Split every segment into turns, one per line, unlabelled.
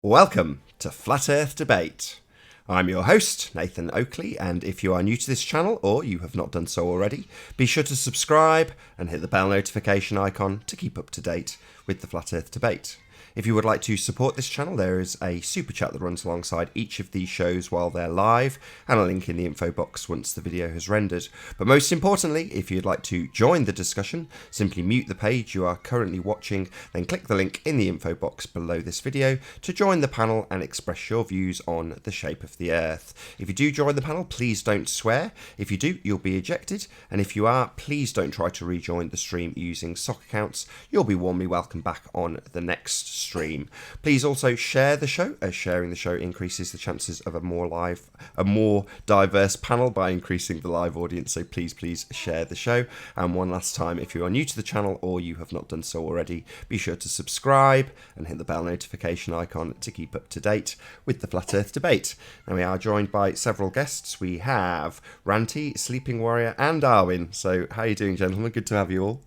Welcome to Flat Earth Debate. I'm your host, Nathan Oakley, and if you are new to this channel or you have not done so already, be sure to subscribe and hit the bell notification icon to keep up to date with the Flat Earth Debate. If you would like to support this channel, there is a super chat that runs alongside each of these shows while they're live, and a link in the info box once the video has rendered. But most importantly, if you'd like to join the discussion, simply mute the page you are currently watching, then click the link in the info box below this video to join the panel and express your views on the shape of the Earth. If you do join the panel, please don't swear. If you do, you'll be ejected, and if you are, please don't try to rejoin the stream using sock accounts. You'll be warmly welcome back on the next stream. Please also share the show, as sharing the show increases the chances of a more diverse panel by increasing the live audience. So please share the show. And one last time, if you are new to the channel or you have not done so already, be sure to subscribe and hit the bell notification icon to keep up to date with the Flat Earth Debate. Now, we are joined by several guests. We have Ranty, Sleeping Warrior, and Arwin. So how are you doing, gentlemen? Good to have you all.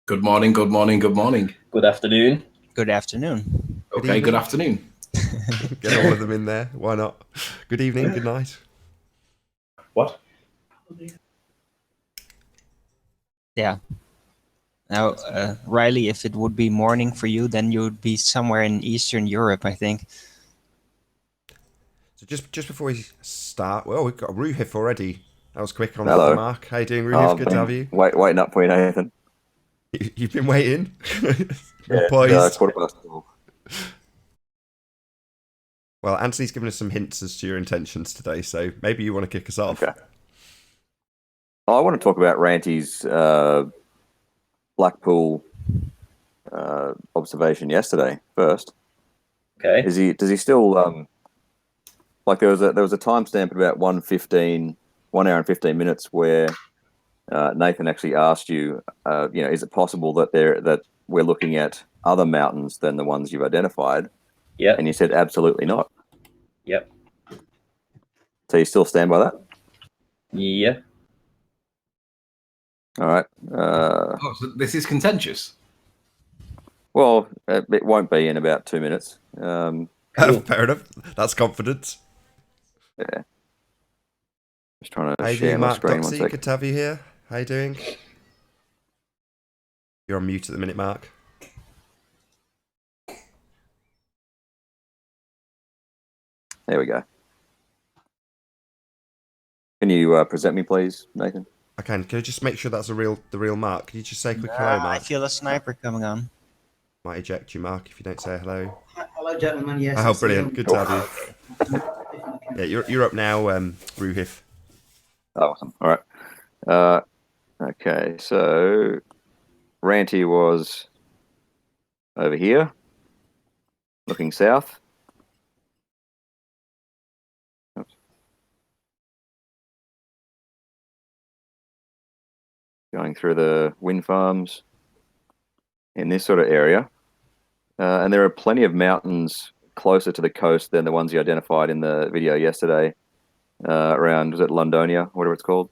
Good morning, good morning, good morning.
Good afternoon.
Good afternoon.
Okay, good afternoon.
Get all of them in there. Why not? Good evening, good night.
What?
Yeah. Now, Riley, if it would be morning for you, then you would be somewhere in Eastern Europe, I think.
So just before we start, well, we've got Ruhif already. That was quick on
Hello.
the mark. How you doing, Ruhif? Good to have you.
Waiting up for you, Nathan.
You've been waiting.
Yeah,
Poised.
12:15.
Well, Anthony's given us some hints as to your intentions today, so maybe you want to kick us off.
Okay. I want to talk about Ranty's Blackpool observation yesterday first.
Okay.
Does he still like there was a timestamp at about 1 hour and 15 minutes where Nathan actually asked you, is it possible that we're looking at other mountains than the ones you've identified?
Yeah.
And you said absolutely not.
Yep.
So you still stand by that?
Yeah.
All right.
Oh, so this is contentious.
Well, it won't be in about 2 minutes.
Cool.
Fair enough. That's confidence.
Yeah. Just trying
How
to
you
share
doing,
my
Mark
screen one
Doxy?
second.
Good to have you here. How you doing? You're on mute at the minute, Mark.
There we go. Can you present me, please, Nathan?
I can. Can I just make sure that's the real Mark? Can you just say a quick hello,
I
Mark?
feel a sniper coming on.
Might eject you, Mark, if you don't say hello.
Hello, gentlemen. Yes.
Oh, brilliant. Good to have you. Yeah, you're up now, Ruhif.
Oh, awesome. All right. Okay, so Ranty was over here, looking south. Oops. Going through the wind farms in this sort of area. And there are plenty of mountains closer to the coast than the ones you identified in the video yesterday around, was it Londonia, whatever it's called?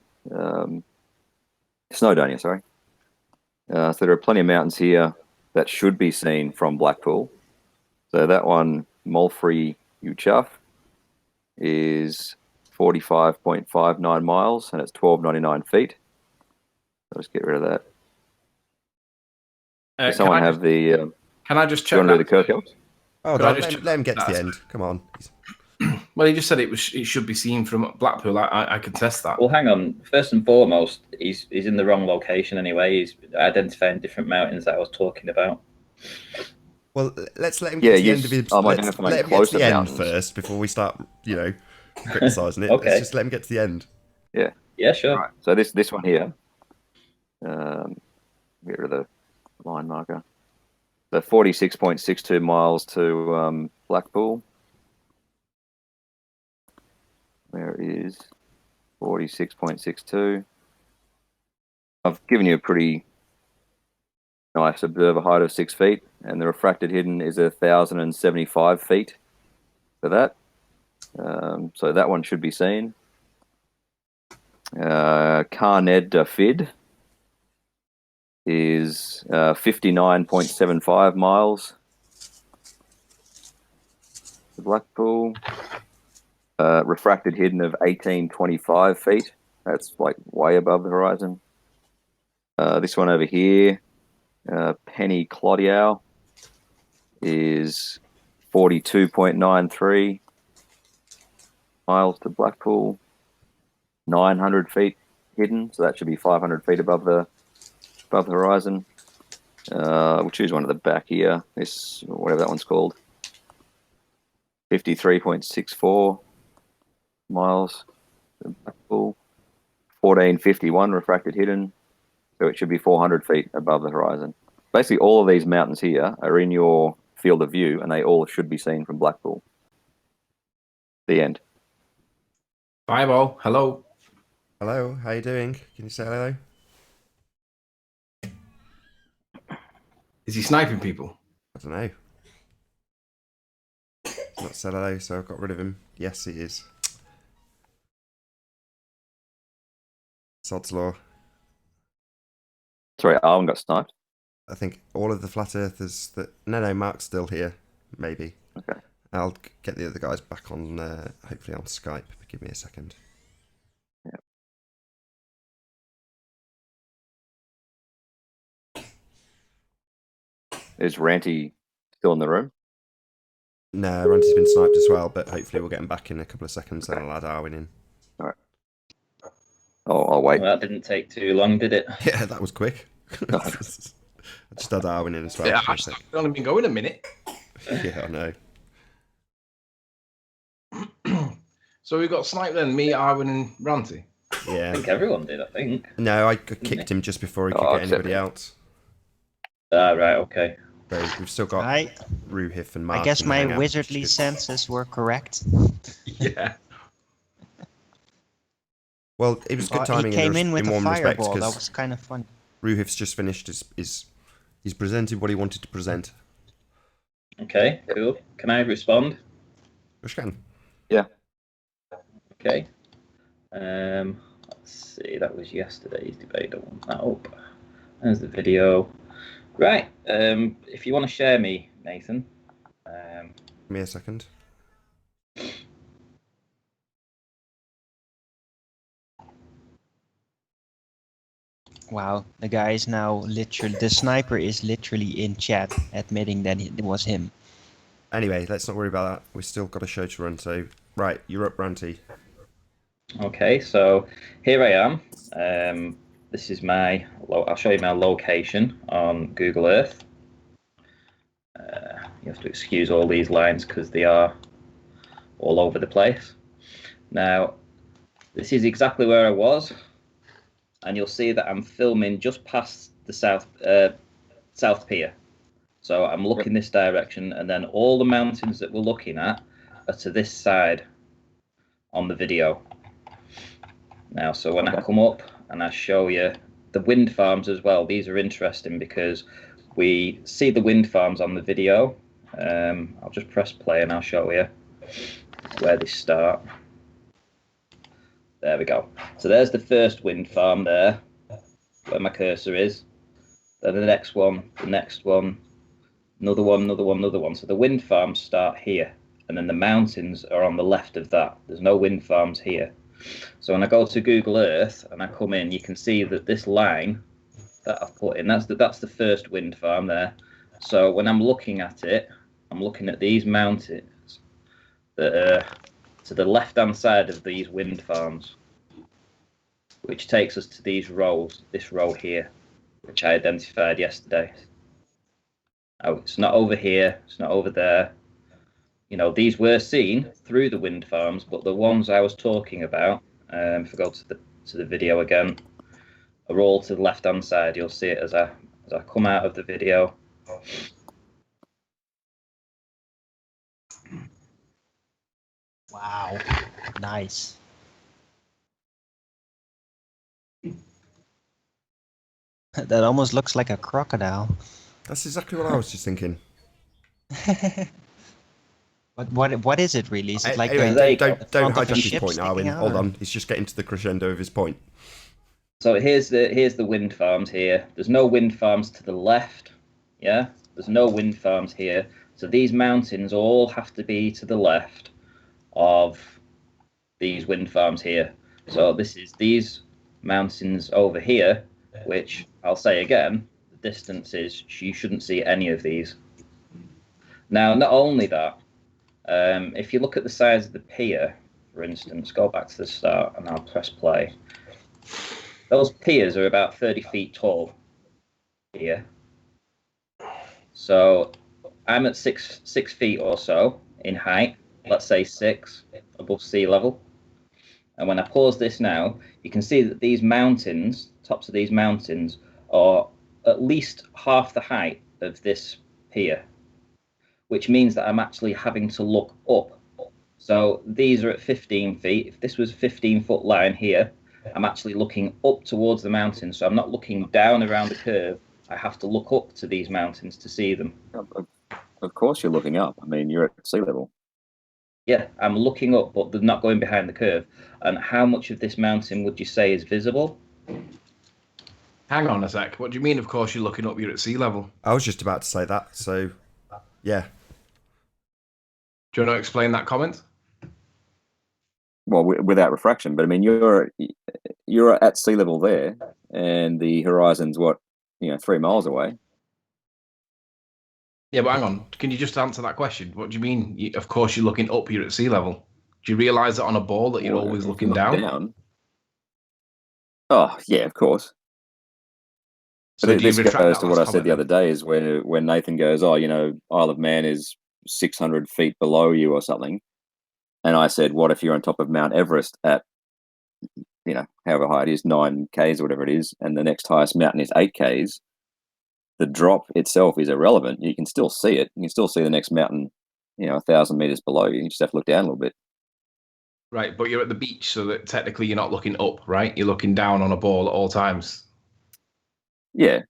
Snowdonia, sorry. So there are plenty of mountains here that should be seen from Blackpool. So that one, Malfrey Uchuff, is 45.59 miles and it's 1299 feet. I'll just get rid of that. Does someone have the...
Can I just
do you
check
want to do the
that?
Kirkhope?
Oh,
Could I
no,
just
let him get to
check
the
that?
end. Come on.
Well, he just said it should be seen from Blackpool. I contest that.
Well, hang on. First and foremost, he's in the wrong location anyway. He's identifying different mountains that I was talking about.
Well, let's let him get to the end of his...
I'm
Let
identifying
him get to
closer
the end
mountains.
first before we start, criticising it.
Okay.
Let's just let him get to the end.
Yeah.
Yeah, sure.
Right. So this one here, get rid of the line marker. So 46.62 miles to Blackpool. Where is 46.62? I've given you a pretty nice observer height of 6 feet, and the refracted hidden is 1,075 feet for that. So that one should be seen. Carned Fid is 59.75 miles. to Blackpool. Refracted hidden of 1825 feet. That's like way above the horizon. This one over here, Penny Clodiau, is 42.93 miles to Blackpool. 900 feet hidden, so that should be 500 feet above the horizon. We'll choose one at the back here. This, whatever that one's called, 53.64 miles to Blackpool. 1451 refracted hidden, so it should be 400 feet above the horizon. Basically, all of these mountains here are in your field of view, and they all should be seen from Blackpool. The end.
Bye, Bo. Hello.
Hello, how you doing? Can you say hello?
Is he sniping people?
I don't know. He's not said hello, so I've got rid of him. Yes, he is. Sod's law.
Sorry, Arwen got sniped.
I think all of the flat earthers that... No, Mark's still here. Maybe.
Okay.
I'll get the other guys back on, hopefully on Skype. But give me a second.
Yeah. Is Ranty still in the room?
No, Ranty's been sniped as well, but hopefully we'll get him back in a couple of seconds and I'll add Arwen in.
All right. I'll wait.
Well, that didn't take too long, did it?
Yeah, that was quick. I just had Arwen in as well.
Yeah, it's only been going a minute.
Yeah, I know.
So we got sniped then, me, Arwen, and Ranty.
Yeah.
I think everyone did, I think.
No, I kicked him just before he could get
except
anybody
me.
out.
Ah, right, okay.
So we've still got Ruhif and Mark.
I guess
in the
my
hangout, which is
wizardly
good.
senses were correct.
Yeah.
Well, it was good timing
He came in with a
one respect
fireball. That
because
was kind of fun.
Ruhif's just finished he's presented what he wanted to present.
Okay, cool. Can I respond?
Which can.
Yeah.
Okay. Let's see, that was yesterday's debate. Don't want that up. There's the video. Right. If you want to share me, Nathan.
Give me a second.
Wow, the guy is now literally, the sniper is literally in chat admitting that it was him.
Anyway, let's not worry about that. We've still got a show to run, so right, you're up, Ranty.
Okay, so here I am. This is my. I'll show you my location on Google Earth. You have to excuse all these lines because they are all over the place. Now, this is exactly where I was, and you'll see that I'm filming just past the South Pier. So I'm looking this direction, and then all the mountains that we're looking at are to this side on the video. Now, so when I come up and I show you the wind farms as well, these are interesting because we see the wind farms on the video. I'll just press play and I'll show you where they start. There we go. So there's the first wind farm there, where my cursor is. Then the next one, another one. So the wind farms start here, and then the mountains are on the left of that. There's no wind farms here. So when I go to Google Earth and I come in, you can see that this line that I've put in, that's the first wind farm there. So when I'm looking at it, I'm looking at these mountains that are to the left-hand side of these wind farms, which takes us to these rows, this row here, which I identified yesterday. Oh, it's not over here, it's not over there. You know, these were seen through the wind farms, but the ones I was talking about, if I go to the video again, are all to the left-hand side. You'll see it as I come out of the video.
Wow, nice. That almost looks like a crocodile.
That's exactly what I was just thinking.
But what is it really? Is it like
Anyway,
a,
don't
front of a
hijack his
ship
point,
sticking
Arwen.
out,
Hold
or-
on, he's just getting to the crescendo of his point.
So here's the wind farms here. There's no wind farms to the left. Yeah, there's no wind farms here. So these mountains all have to be to the left of these wind farms here. So this is these mountains over here, which I'll say again, the distance is you shouldn't see any of these. Now, not only that, if you look at the size of the pier, for instance, go back to the start and I'll press play. Those piers are about 30 feet tall here. So I'm at six feet or so in height, let's say 6 above sea level. And when I pause this now, you can see that these mountains, tops of these mountains, are at least half the height of this pier, which means that I'm actually having to look up. So these are at 15 feet. If this was a 15-foot line here, I'm actually looking up towards the mountain. So I'm not looking down around the curve. I have to look up to these mountains to see them.
Of course you're looking up. I mean, you're at sea level.
Yeah, I'm looking up, but they're not going behind the curve. And how much of this mountain would you say is visible?
Hang on a sec. What do you mean, of course, you're looking up, you're at sea level?
I was just about to say that, so yeah.
Do you want to explain that comment?
Well, without refraction, but I mean, you're at sea level there, and the horizon's 3 miles away.
Yeah, but hang on. Can you just answer that question? What do you mean? Of course, you're looking up, you're at sea level. Do you realise that on a ball that you're always looking down?
Oh, yeah, of course.
So
But
do you
this
retract
goes
that
to what
last
I said the
comment
other day is when Nathan goes, oh, Isle of Man is 600 feet below you or something. And I said, what if you're on top of Mount Everest at, however high it is, 9 Ks or whatever it is, and the next highest mountain is 8 Ks, the drop itself is irrelevant. You can still see it. You can still see the next mountain, 1,000 meters below you. You just have to look down a little bit.
Right, but you're at the beach, so that technically you're not looking up, right? You're looking down on a ball at all times.
Yeah,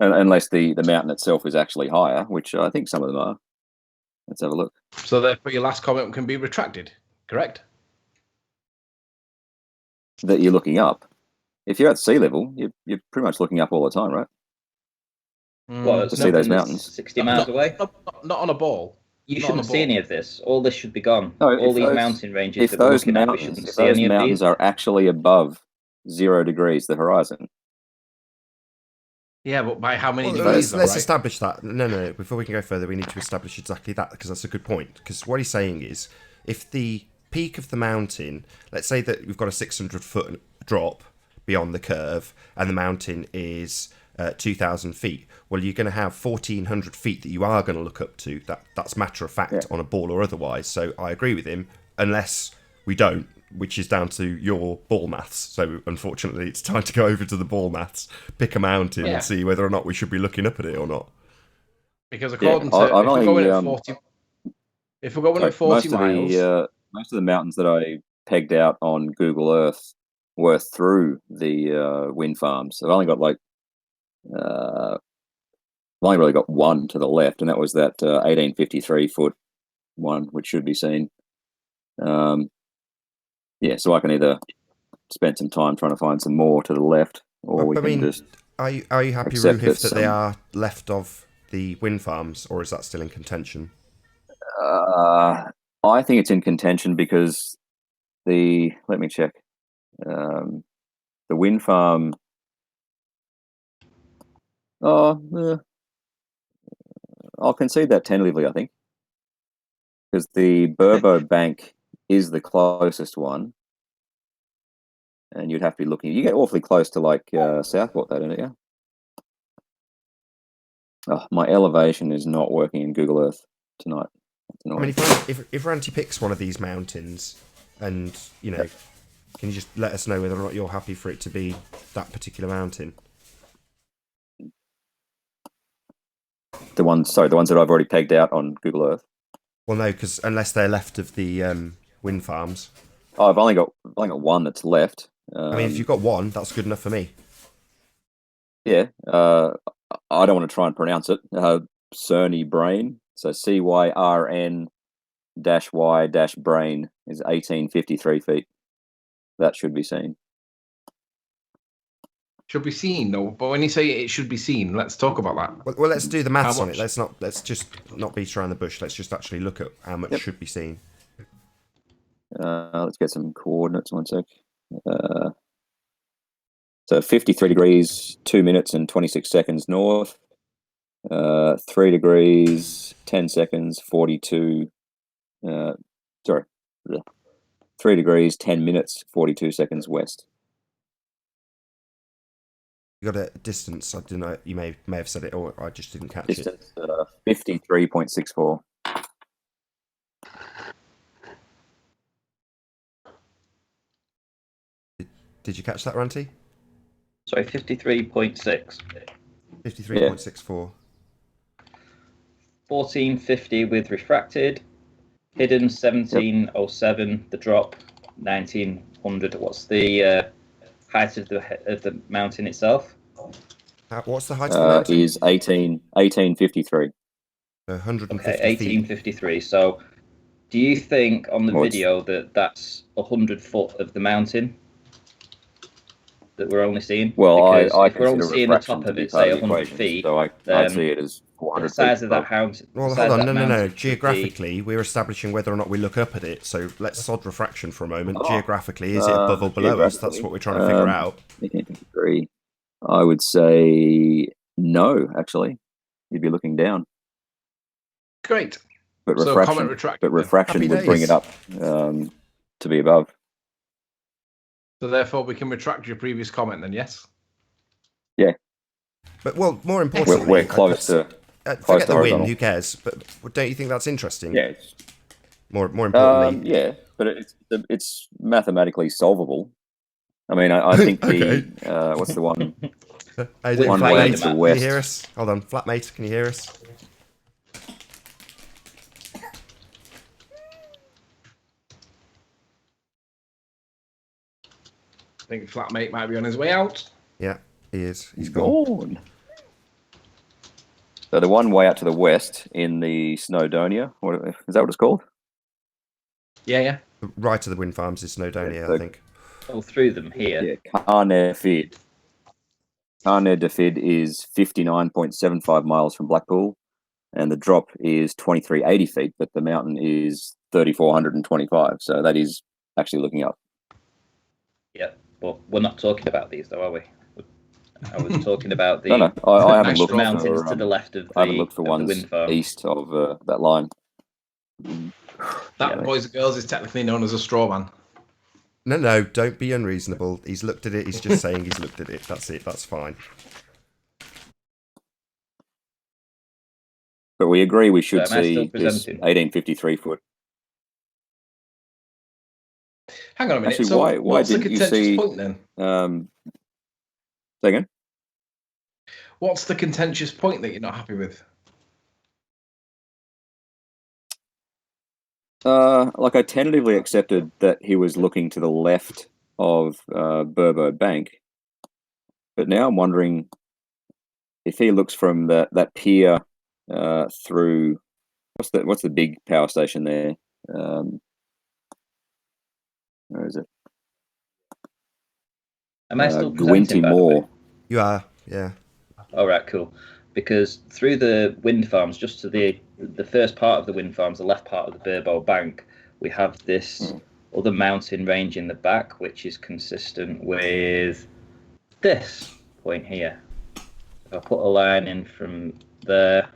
unless the mountain itself is actually higher, which I think some of them are. Let's have a look.
So therefore your last comment can be retracted, correct?
That you're looking up. If you're at sea level, you're pretty much looking up all the time, right?
Well,
To see those mountains.
60 miles away?
Not on a ball.
You
Not on a
shouldn't see
ball.
any of this. All this should be gone.
No,
All these mountain ranges
if
that we're
those
looking at, we
mountains,
shouldn't
if
see
those
any of
mountains
these.
are actually above 0 degrees, the horizon.
Yeah, but by how many
Well,
degrees?
let's
right?
establish that. No. Before we can go further, we need to establish exactly that, because that's a good point. Because what he's saying is, if the peak of the mountain, let's say that we've got a 600-foot drop beyond the curve, and the mountain is 2,000 feet, well, you're going to have 1,400 feet that you are going to look up to. That's matter of fact on a ball or otherwise. So I agree with him, unless we don't, which is down to your ball maths. So unfortunately, it's time to go over to the ball maths, pick a mountain, and see whether or not we should be looking up at it or not.
Because according to if we're going at 40 miles,
most of the mountains that I pegged out on Google Earth were through the wind farms. I've only got I've only really got one to the left, and that was that 1853-foot one, which should be seen. So I can either spend some time trying to find some more to the left, or we can just.
Are you happy,
accept
Ruhif, that they
some-
are left of the wind farms, or is that still in contention?
I think it's in contention because let me check. The wind farm. I'll concede that tentatively, I think, because the Burbo Bank is the closest one, and you'd have to be looking. You get awfully close to Southport, though, don't you? Oh, my elevation is not working in Google Earth tonight.
I mean, if Ranty picks one of these mountains, and can you just let us know whether or not you're happy for it to be that particular mountain?
The ones that I've already pegged out on Google Earth.
Well, no, because unless they're left of the wind farms.
Oh, I've only got one that's left.
I mean, if you've got one, that's good enough for me.
Yeah, I don't want to try and pronounce it. Cerny Brain. So CYRN-Y-Brain is 1853 feet. That should be seen.
Should be seen, though. But when you say it should be seen, let's talk about that.
Well, let's do the maths
How
on it.
much?
Let's just not beat around the bush. Let's just actually look at how much should be seen.
Let's get some coordinates. 1 sec. So 53 degrees, 2 minutes and 26 seconds north. 3 degrees, 10 seconds, 42. 3 degrees, 10 minutes, 42 seconds west.
You got a distance. I don't know. You may have said it, or I just didn't catch it.
Distance 53.64.
Did you catch that, Ranty?
Sorry, 53.6.
53.64.
1450 with refracted. Hidden 1707. The drop 1900. What's the height of the mountain itself?
What's the height of the mountain?
Is 1853.
150
Okay,
feet.
1853. So, do you think on the
Well,
video that that's 100 foot of the mountain that we're only seeing?
Well,
Because
I
if we're only
consider
seeing the
refraction
top
to
of
be
it,
part
say
of the
100
equation,
feet,
so I'd
then
see it as 400
the size
feet
of that
above.
house.
Well, hold on. No. Geographically, we're establishing whether or not we look up at it. So let's sod refraction for a moment. Geographically, is it above or below us? That's what we're trying to figure out.
1853. I would say no, actually. You'd be looking down.
Great.
But
So
refraction,
comment retracted.
Happy
would bring
days.
it up to be above.
So therefore, we can retract your previous comment then, yes?
Yeah.
But more importantly,
We're close to
forget the win.
horizontal.
Who cares? But don't you think that's interesting?
Yeah.
More importantly,
Yeah, but it's mathematically solvable. I mean, I think
Okay.
the what's the one?
How you doing,
One
way
Flatmate?
to the
Can
west.
you hear us? Hold on, Flatmate, can you hear us?
I think Flatmate might be on his way out.
Yeah, he is. He's gone.
Gone. So the one way out to the west in the Snowdonia, is that what it's called?
Yeah.
Right of the wind farms is Snowdonia,
Yeah, so-
I think.
Oh, through them here.
Yeah, Carnarfid. Carnarfid is 59.75 miles from Blackpool, and the drop is 2380 feet, but the mountain is 3425. So that is actually looking up.
Yeah, but we're not talking about these, though, are we? I was talking about the
No, I haven't
Nice
looked
mountains
for,
to the left of
I haven't
the
looked for
of the
ones
wind farm.
east of that line.
That, boys and girls, is technically known as a straw man.
No, don't be unreasonable. He's looked at it. He's just saying he's looked at it. That's it. That's fine.
But we agree we should
So am I still
see this
presenting?
1853 foot.
Hang on a minute.
Actually,
so
why
what's the
didn't you
contentious
see?
point then?
Say again?
What's the contentious point that you're not happy with?
Like I tentatively accepted that he was looking to the left of Burbo Bank, but now I'm wondering if he looks from that pier through what's the big power station there? Where is it?
Am I still presenting,
Gwinty
by the way?
Moor.
You are, yeah.
All right, cool. Because through the wind farms, just to the first part of the wind farms, the left part of the Burbo Bank, we have this other mountain range in the back, which is consistent with this point here. If I put a line in from there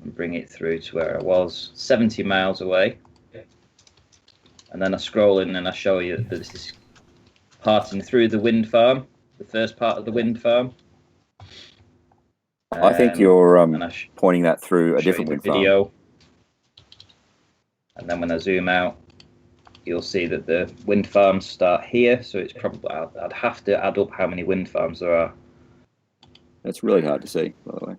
and bring it through to where I was, 70 miles away, and then I scroll in and I show you that this is parting through the wind farm, the first part of the wind farm.
I think you're
and I
pointing that through a
show you
different
the
wind farm.
video. And then when I zoom out, you'll see that the wind farms start here. So it's probably, I'd have to add up how many wind farms there are.
It's really hard to see, by the way.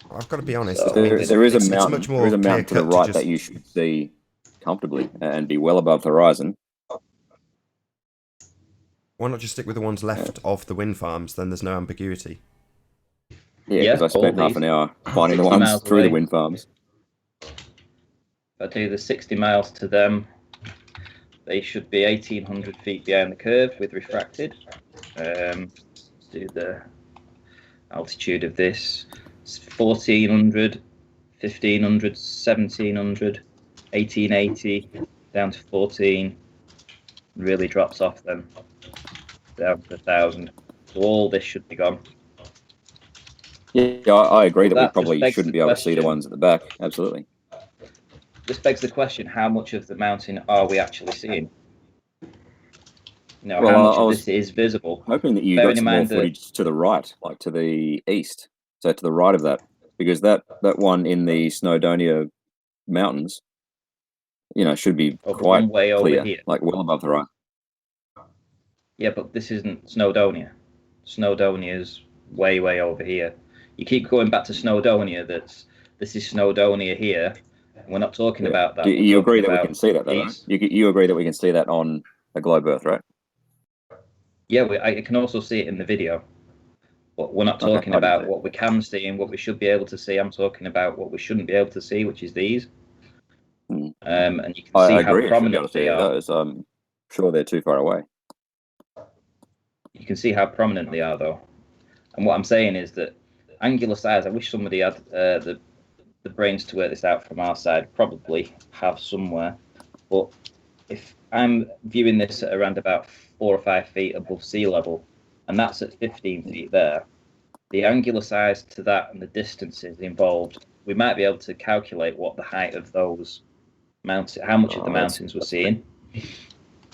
I've got to be honest.
So-
I mean,
There is a
it's
mountain.
much more
There is a mountain to the
clear-cut
right
just-
that you should see comfortably and be well above the horizon.
Why not just stick with the ones left of the wind farms? Then there's no ambiguity.
Yeah, because I
all
spent half
these.
an hour finding the
60
ones
miles
through the
away.
wind farms.
If I do the 60 miles to them, they should be 1,800 feet behind the curve with refracted. do the altitude of this. It's 1400, 1500, 1700, 1880, down to 14. Really drops off then down to 1000. So all this should be gone.
Yeah, I agree that we
That just
probably
begs
shouldn't
the
be able to see the
question.
ones at the back. Absolutely.
This begs the question: how much of the mountain are we actually seeing?
Well,
how much
I
of
was
this is visible?
hoping that you
Bearing
got
in
some more
mind that
footage to the right, like to the east, so to the right of that, because that one in the Snowdonia Mountains, should be
the
quite
one way over
clear,
here.
like well above the right.
Yeah, but this isn't Snowdonia. Snowdonia is way, way over here. You keep going back to Snowdonia. This is Snowdonia here. We're not talking
Yeah.
about that.
Do
We're
you agree
talking
that we
about
can see that, though, right?
these.
You agree that we can see that on a globe Earth, right?
Yeah, I can also see it in the video. But we're not
Okay,
talking
I didn't
about
see it.
what we can see and what we should be able to see. I'm talking about what we shouldn't be able to see, which is these.
Hmm.
And you can
I
see how
agree. I should be able
prominent
to
they
see
are.
those. I'm sure they're too far away.
You can see how prominent they are, though. And what I'm saying is that angular size. I wish somebody had the brains to work this out from our side. Probably have somewhere. But if I'm viewing this at around about 4 or 5 feet above sea level, and that's at 15 feet there, the angular size to that and the distances involved, we might be able to calculate what the height of those mountains, how much of the mountains we're seeing.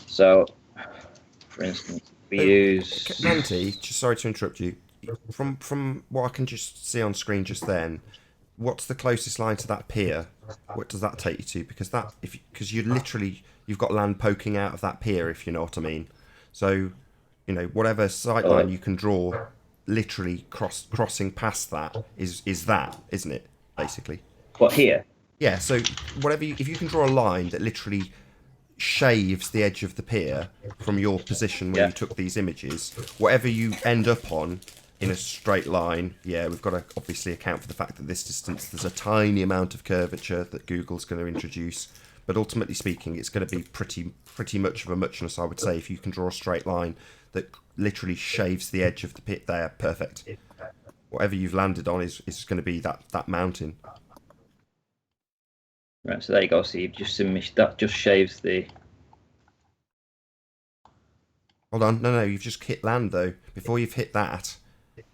So, for instance, we use
Ranty, just sorry to interrupt you. From what I can just see on screen just then, what's the closest line to that pier? What does that take you to? Because you've got land poking out of that pier, if you know what I mean. So, whatever sight line you can draw, literally crossing past that is that, isn't it? Basically.
what here?
Yeah. So if you can draw a line that literally shaves the edge of the pier from your position where
Yeah.
you took these images, whatever you end up on in a straight line, yeah, we've got to obviously account for the fact that this distance, there's a tiny amount of curvature that Google's going to introduce, but ultimately speaking, it's going to be pretty much of a muchness, I would say, if you can draw a straight line that literally shaves the edge of the pit there, perfect. Whatever you've landed on is going to be that mountain.
Right, so there you go. So you've just seen that just shaves the.
Hold on, no, you've just hit land though. Before you've hit that,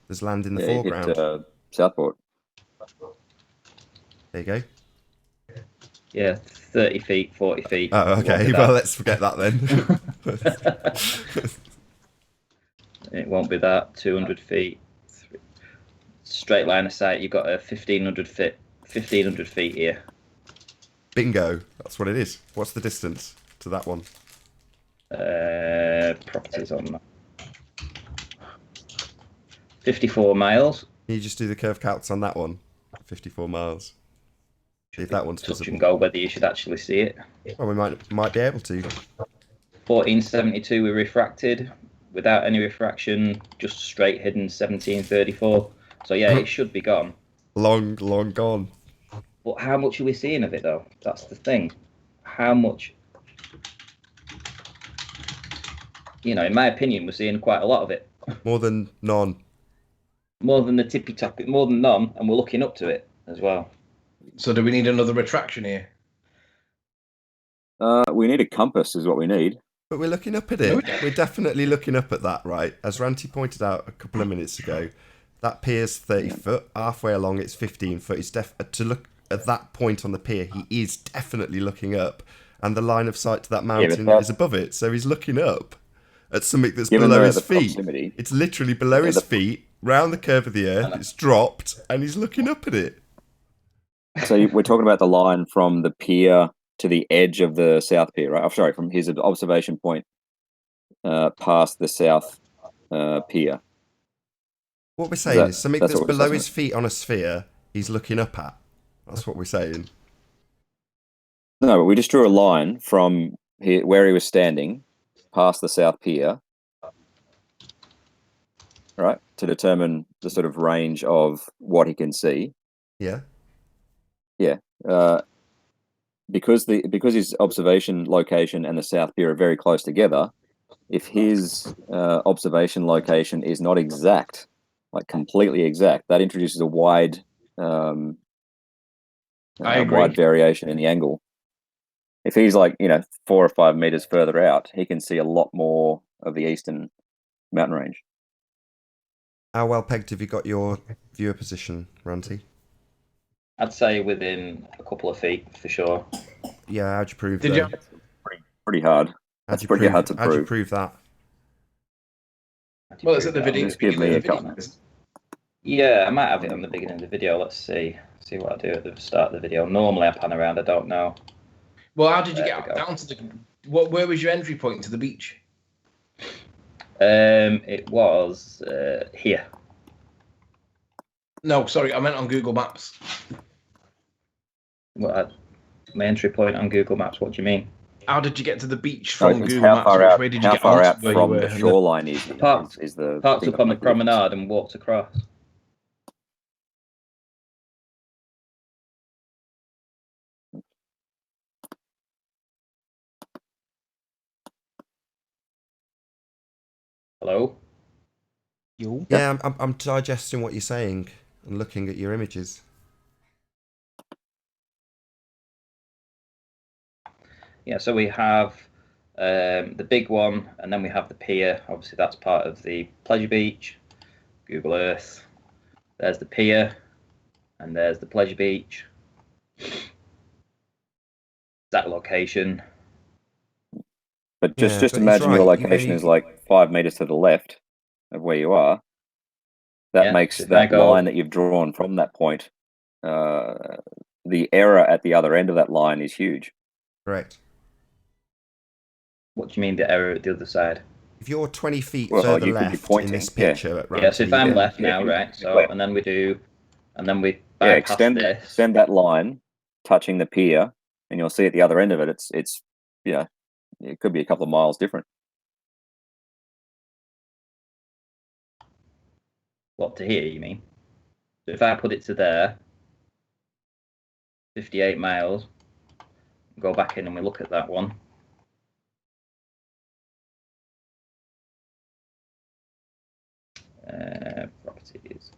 there's land in the
Yeah, you
foreground.
hit Southport.
There you go.
Yeah, 30 feet, 40 feet.
Oh, okay. Well, let's forget that then.
It won't be that. 200 feet. Straight line of sight. You've got a 1500 feet here.
Bingo. That's what it is. What's the distance to that one?
Properties on that. 54 miles.
Can you just do the curve calcs on that one? 54 miles. See if that one's
Touch
visible.
and go whether you should actually see it.
Well, we might be able to.
1472 we refracted. Without any refraction, just straight hidden 1734. So yeah, it should be gone.
Long gone.
But how much are we seeing of it though? That's the thing. How much? In my opinion, we're seeing quite a lot of it.
More than none.
More than the tippy top, more than none, and we're looking up to it as well.
So do we need another retraction here?
We need a compass, is what we need.
But we're looking up at it. We're definitely looking up at that, right? As Ranty pointed out a couple of minutes ago, that pier's 30 foot. Halfway along, it's 15 foot. It's to look at that point on the pier, he is definitely looking up. And the line of sight to that mountain is above it. So he's looking up at something that's below his feet.
Proximity.
It's literally below his feet, round the curve of the earth. It's dropped, and he's looking up at it.
So we're talking about the line from the pier to the edge of the south pier, right? I'm sorry, from his observation point past the south pier.
What we're saying is something that's below his
at?
feet on a sphere, he's looking up at. That's what we're saying.
No, but we just drew a line from here, where he was standing past the south pier, right, to determine the sort of range of what he can see.
Yeah.
Yeah. Because his observation location and the south pier are very close together, if his observation location is not exact, like completely exact, that introduces a wide wide variation in the angle. If he's like 4 or 5 meters further out, he can see a lot more of the eastern mountain range.
How well pegged have you got your viewer position, Ranty?
I'd say within a couple of feet for sure.
Yeah, how'd you prove
Did
that?
you?
Pretty hard.
How'd you
pretty hard to
How'd you
prove.
prove that?
Well, it's at the video.
Just give me a couple.
Yeah, I might have it on the beginning of the video. Let's see what I do at the start of the video. Normally I pan around. I don't know.
Well, how did you
There
get
we go.
down to the? Where was your entry point to the beach?
It was here.
No, sorry, I meant on Google Maps.
My entry point on Google Maps. What do you mean?
How did you get to the beach
No,
from
it's
Google
how
Maps?
far
Which
out,
way did you
how
get
far
onto
out
where
from
you
the
were?
shoreline is
Parked
the
Parked
thing
up on the
that makes difference.
promenade and walked across. Hello?
You?
Yeah, I'm digesting what you're saying and looking at your images.
Yeah, so we have the big one, and then we have the pier. Obviously, that's part of the pleasure beach. Google Earth. There's the pier, and there's the pleasure beach. That location.
But just
but
imagine
he's
your
right.
location is like 5 meters to the left of where you are. That
Yeah,
makes
so if
that
I go-
line that you've drawn from that point, the error at the other end of that line is huge.
Correct.
What do you mean the error at the other side?
If you're 20 feet
Well,
further
you could be
left in
pointing,
this
yeah.
picture, at
Yeah, so if I'm left
yeah,
now, right? So
left.
and then we bypass
extend
this.
that line, touching the pier, and you'll see at the other end of it, it's it could be a couple of miles different.
What, to here, you mean? So if I put it to there, 58 miles, go back in and we look at that one. Properties.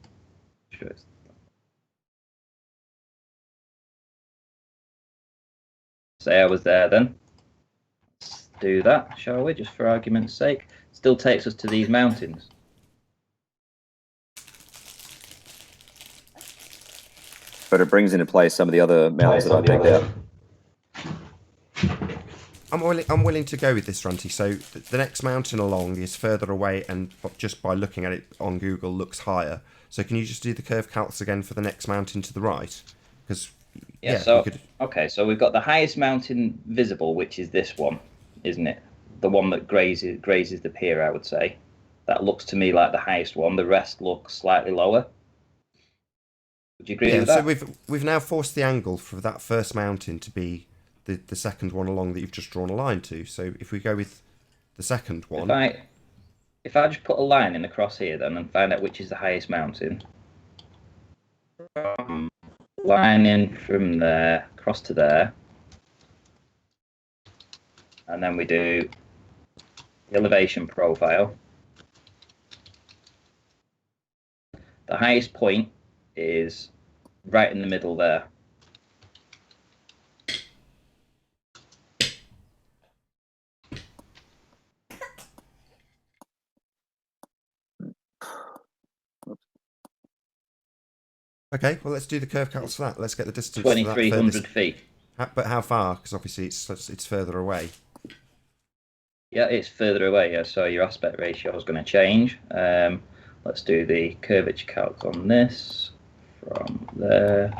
Sure it's... Say I was there then. Let's do that, shall we? Just for argument's sake. Still takes us to these mountains.
But it brings into play some of the other mountains that I picked out.
I'm willing to go with this, Runty. So the next mountain along is further away, and just by looking at it on Google, looks higher. So can you just do the curve calcs again for the next mountain to the right? Because
okay, so we've got the highest mountain visible, which is this one, isn't it? The one that grazes the pier, I would say. That looks to me like the highest one. The rest look slightly lower. Would you agree with that?
So we've now forced the angle for that first mountain to be the second one along that you've just drawn a line to. So if we go with the second one,
if I just put a line in across here then and find out which is the highest mountain, line in from there across to there, and then we do the elevation profile. The highest point is right in the middle there.
okay, well let's do the curve calcs for that. Let's get the distance.
2,300 feet.
But how far? Because obviously it's further away.
Yeah, it's further away. Yeah, so your aspect ratio is going to change. Let's do the curvature calc on this from there.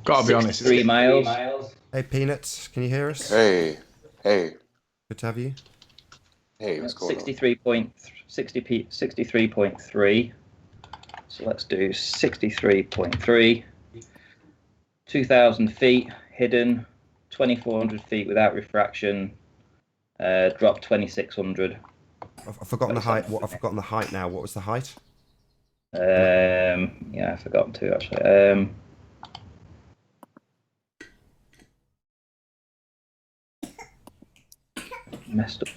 Gotta be honest.
3 miles.
Hey, Peanuts, can you hear us?
Hey.
Good to have you.
Hey, what's going on?
63.3. So let's do 63.3. 2,000 feet hidden, 2,400 feet without refraction, drop 2,600.
I've forgotten the height. I've forgotten the height now. What was the height?
Yeah, I've forgotten to actually. messed up.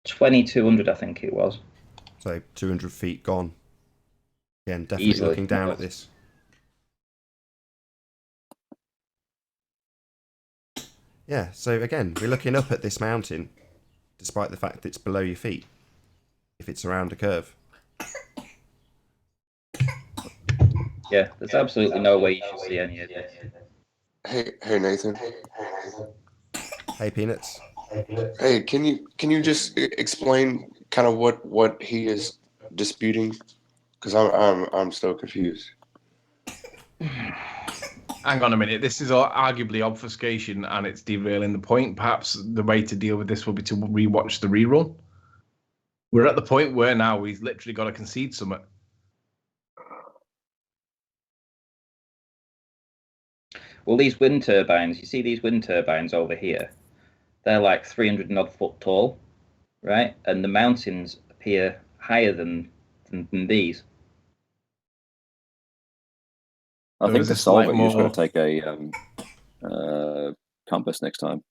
2,200, I think it was.
So 200 feet gone. Again, definitely
Easily.
looking down at this. Yeah, so again, we're looking up at this mountain, despite the fact that it's below your feet, if it's around a curve.
Yeah, there's absolutely no way you should see any of this.
Hey, Nathan.
Hey, Peanuts.
Hey, can you just explain kind of what he is disputing? Because I'm still confused.
Hang on a minute. This is arguably obfuscation, and it's derailing the point. Perhaps the way to deal with this will be to rewatch the rerun. We're at the point where now he's literally got to concede something.
Well, these wind turbines, you see these wind turbines over here? They're like 300 and odd foot tall, right? And the mountains appear higher than these.
I
So
think
is
to
this
solve
like
it, you just
more-
got to take a compass next time.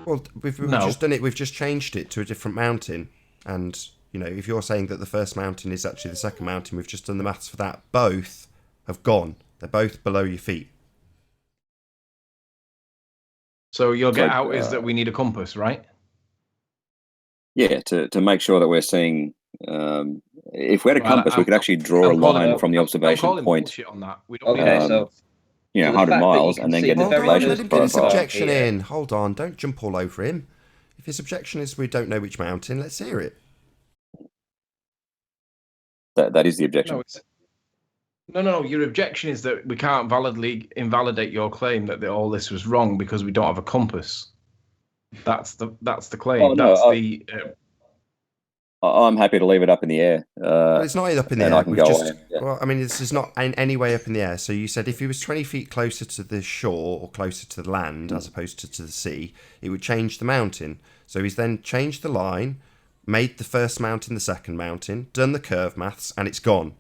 Well, we've
No.
just done it. We've just changed it to a different mountain. And, you know, if you're saying that the first mountain is actually the second mountain, we've just done the maths for that. Both have gone. They're both below your feet.
So your get
Like,
out is that we need a compass, right?
Yeah, to make sure that we're seeing. If we had a
Well,
compass, we could actually draw a
I'm calling-
line from the
I'm
observation
calling
point,
bullshit on that. We don't
Okay,
need
so
you know,
So the
100
fact that you
miles,
can
and then
see
get
the
an
Hold
very
on,
inflation
let him get his
profile
objection
here.
in. Hold on, don't jump all over him. If his objection is we don't know which mountain, let's hear it.
That is the objection.
No, it's no. Your objection is that we can't validly invalidate your claim that all this was wrong because we don't have a compass. That's the claim.
Oh, no,
That's the.
I'm happy to leave it up in the air.
Well, it's not up in the
and
air.
I can
We've
go
just,
away, yeah.
Well, I mean, this is not in any way up in the air. So you said if he was 20 feet closer to the shore or closer to the land as opposed to the sea, it would change the mountain. So he's then changed the line, made the first mountain the second mountain, done the curve maths, and it's gone.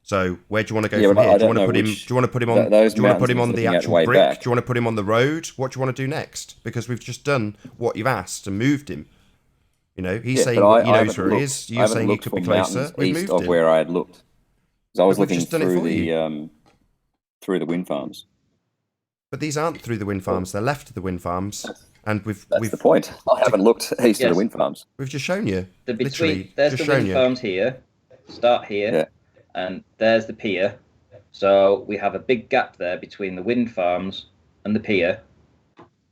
So where do you want to go
Yeah,
from
but
here?
I
Do you
don't
want to
know
put him?
which-
Do you want to put him on?
those
Do you want to put him
mountains
on the
looking at
actual
way
brick?
back.
Do you want to put him on the road? What do you want to do next? Because we've just done what you've asked and moved him. You know, he's
Yeah,
saying
but
he
I
knows
haven't
where he
looked-
is.
I
You're
haven't
saying he
looked
could
for
be closer.
mountains
We've
east
moved
of
him.
where I had looked. 'Cause I was
But we've
looking
just done it
through
for
the wind farms.
But these aren't through the wind farms. They're left of the wind farms, and
That's the point. I haven't looked east of
Yes.
the wind farms.
we've just shown you. Literally,
There's
just
the
shown
wind
you.
farms here, start here,
Yeah.
and there's the pier. So we have a big gap there between the wind farms and the pier,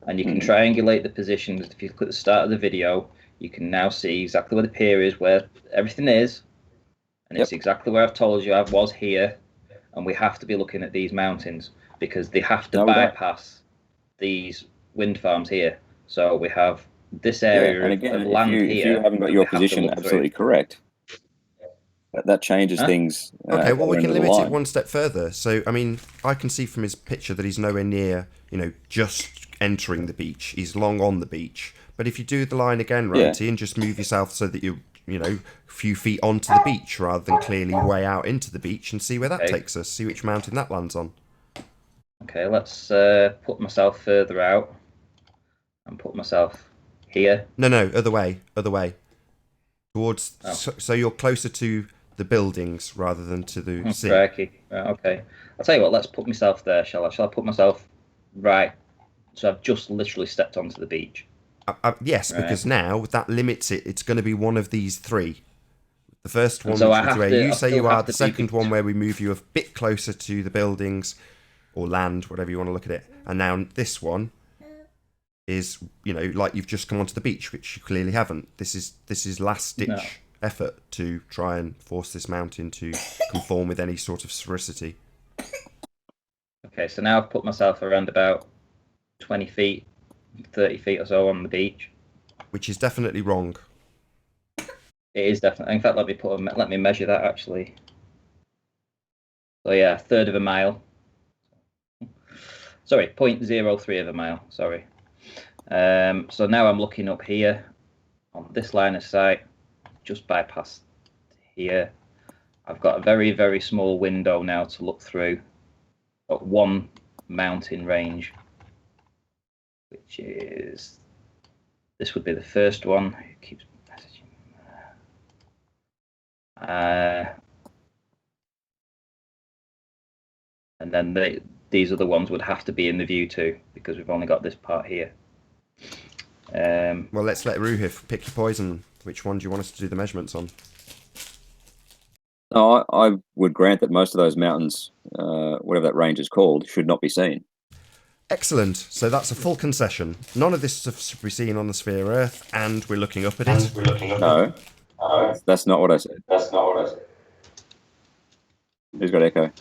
and you can triangulate the positions. If you look at the start of the video, you can now see exactly where the pier is, where everything is, and it's
Yep.
exactly where I've told you I was here. And we have to be looking at these mountains because they have to
No, we don't.
bypass these wind farms here. So we have this
Yeah,
area
and again,
of
if
land
you
here.
haven't got
that
your
we have to
position
look through.
absolutely correct, that changes
Huh?
things.
Okay, well, we
at the
can
end of the
limit it
line.
one step further. So, I mean, I can see from his picture that he's nowhere near, you know, just entering the beach. He's long on the beach. But if you do the line again,
Yeah.
Ranty, and just move yourself so that you're, you know, a few feet onto the beach rather than clearly way out into the beach and see where that
Okay.
takes us, see which mountain that lands on.
Okay, let's put myself further out and put myself here.
No, other way. Towards,
Oh.
so you're closer to the buildings rather than to the sea.
Crikey. Right, okay. I'll tell you what, let's put myself there, shall I? Shall I put myself right? So I've just literally stepped onto the beach.
Yes,
Right.
because now that limits it. It's going to be one of these three. The first one,
so
which
I
is
have
where
to-
you
I
say
still
you are.
have
The
to be-
second one where we move you a bit closer to the buildings or land, whatever you want to look at it. And now this one is, you know, like you've just come onto the beach, which you clearly haven't. This is last ditch
No.
effort to try and force this mountain to conform with any sort of sphericity.
Okay, so now I've put myself around about 20 feet, 30 feet or so on the beach.
Which is definitely wrong.
It is definitely. In fact, let me measure that actually. So yeah, 1/3 of a mile. Sorry, 0.03 of a mile. Sorry. So now I'm looking up here on this line of sight, just bypass here. I've got a very, very small window now to look through at 1 mountain range, which is, this would be the first one. It keeps messaging. And then these other ones would have to be in the view too, because we've only got this part here.
Well, let's let Ruhif pick your poison. Which one do you want us to do the measurements on?
No, I would grant that most of those mountains, whatever that range is called, should not be seen.
Excellent. So that's a full concession. None of this stuff should be seen on the sphere Earth, and we're looking up at it.
No, that's not what I said. Who's got echo?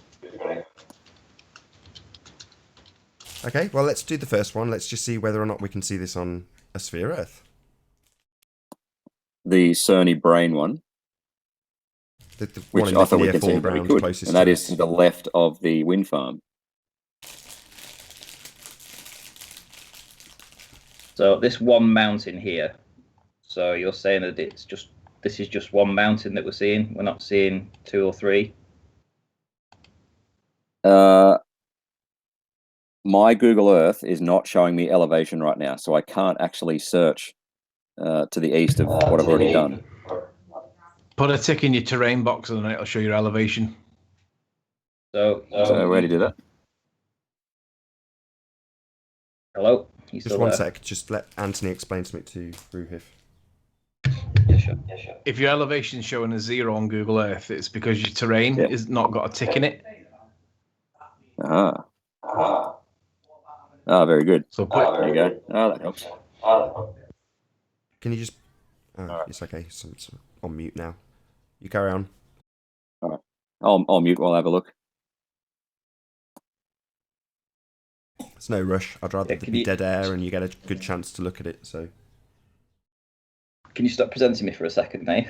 Okay, well, let's do the first one. Let's just see whether or not we can see this on a sphere Earth.
The Cerny brain one,
The
which
one in
I
the
thought we
near
could see very
foreground,
good,
closest
and that
to
is
us.
to the left of the wind farm.
So this one mountain here. So you're saying that this is just one mountain that we're seeing. We're not seeing 2 or 3.
My Google Earth is not showing me elevation right now, so I can't actually search to the east of what I've already done.
Put a tick in your terrain box and then it'll show your elevation.
So
where do you do that?
hello? You
Just
still
one
there?
sec. Just let Anthony explain something to Ruhif.
Yeah, sure.
If your elevation's showing a 0 on Google Earth, it's because your terrain is not got a tick in it.
Ah, very good.
So put,
There you go. Oh, that helps.
Can you just... Oh, it's okay. It's on mute now. You carry on.
All right. I'll mute while I have a look.
There's no rush. I'd rather
Yeah,
there be dead air and you get a good chance to look at it, so...
Can you stop presenting me for a second, Nate?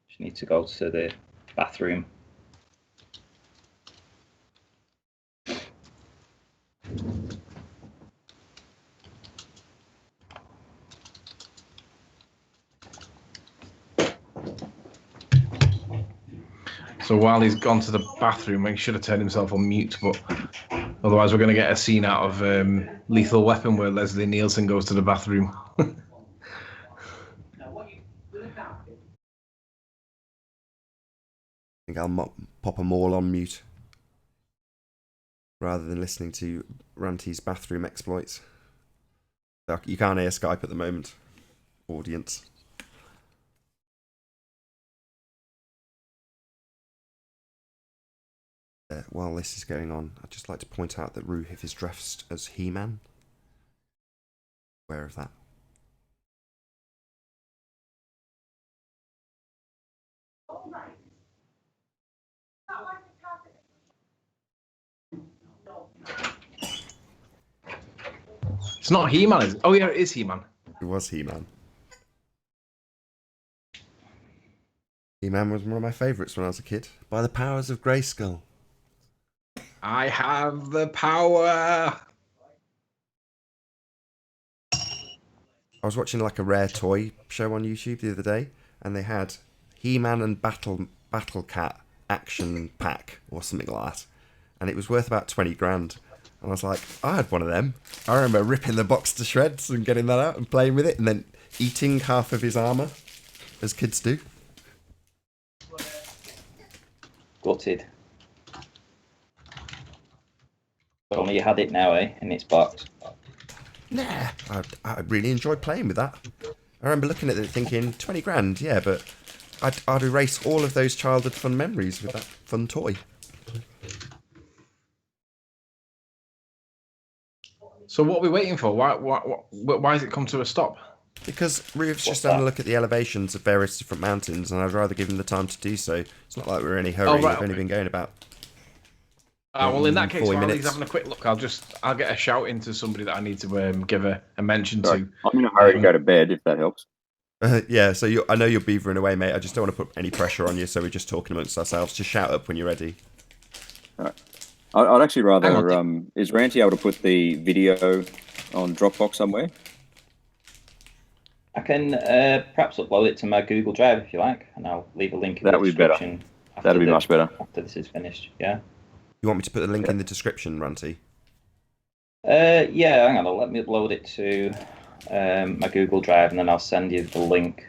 Just need to go to the bathroom.
so while he's gone to the bathroom, he should have turned himself on mute, but otherwise we're going to get a scene out of Lethal Weapon where Leslie Nielsen goes to the bathroom.
I think I'll pop them all on mute rather than listening to Ranty's bathroom exploits. You can't hear Skype at the moment, audience. While this is going on, I'd just like to point out that Ruhif is dressed as He-Man. Aware of that.
It's not He-Man, is it? Oh yeah, it is He-Man.
It was He-Man. He-Man was one of my favourites when I was a kid. By the powers of Grayskull.
I have the power.
I was watching like a rare toy show on YouTube the other day, and they had He-Man and Battle Cat action pack or something like that, and it was worth about 20 grand. And I was like, I had one of them. I remember ripping the box to shreds and getting that out and playing with it, and then eating half of his armour, as kids do.
Gutted. Only you had it now, in its box.
Nah, I really enjoyed playing with that. I remember looking at it thinking, 20 grand, yeah, but I'd erase all of those childhood fun memories with that fun toy.
So what are we waiting for? Why has it come to a stop?
Because Ruth's just having a look at the elevations of various different mountains, and I'd rather give him the time to do so. It's not like we're in any hurry.
Oh, right,
We've only been going about...
Well, in that case,
40
while he's
minutes.
having a quick look, I'll get a shout into somebody that I need to give a mention
Sorry.
to.
I'm in a hurry to go to bed, if that helps.
Yeah, so I know you're beavering away, mate. I just don't want to put any pressure on you, so we're just talking amongst ourselves. Just shout up when you're ready.
All right. I'd actually rather...
Hang on.
Is Ranty able to put the video on Dropbox somewhere?
I can perhaps upload it to my Google Drive if you like, and I'll leave a link in
That
the
would be better.
description.
That'd be much better.
After this is finished, yeah.
You want me to put the link in the description, Ranty?
Yeah, hang on. Let me upload it to my Google Drive, and then I'll send you the link,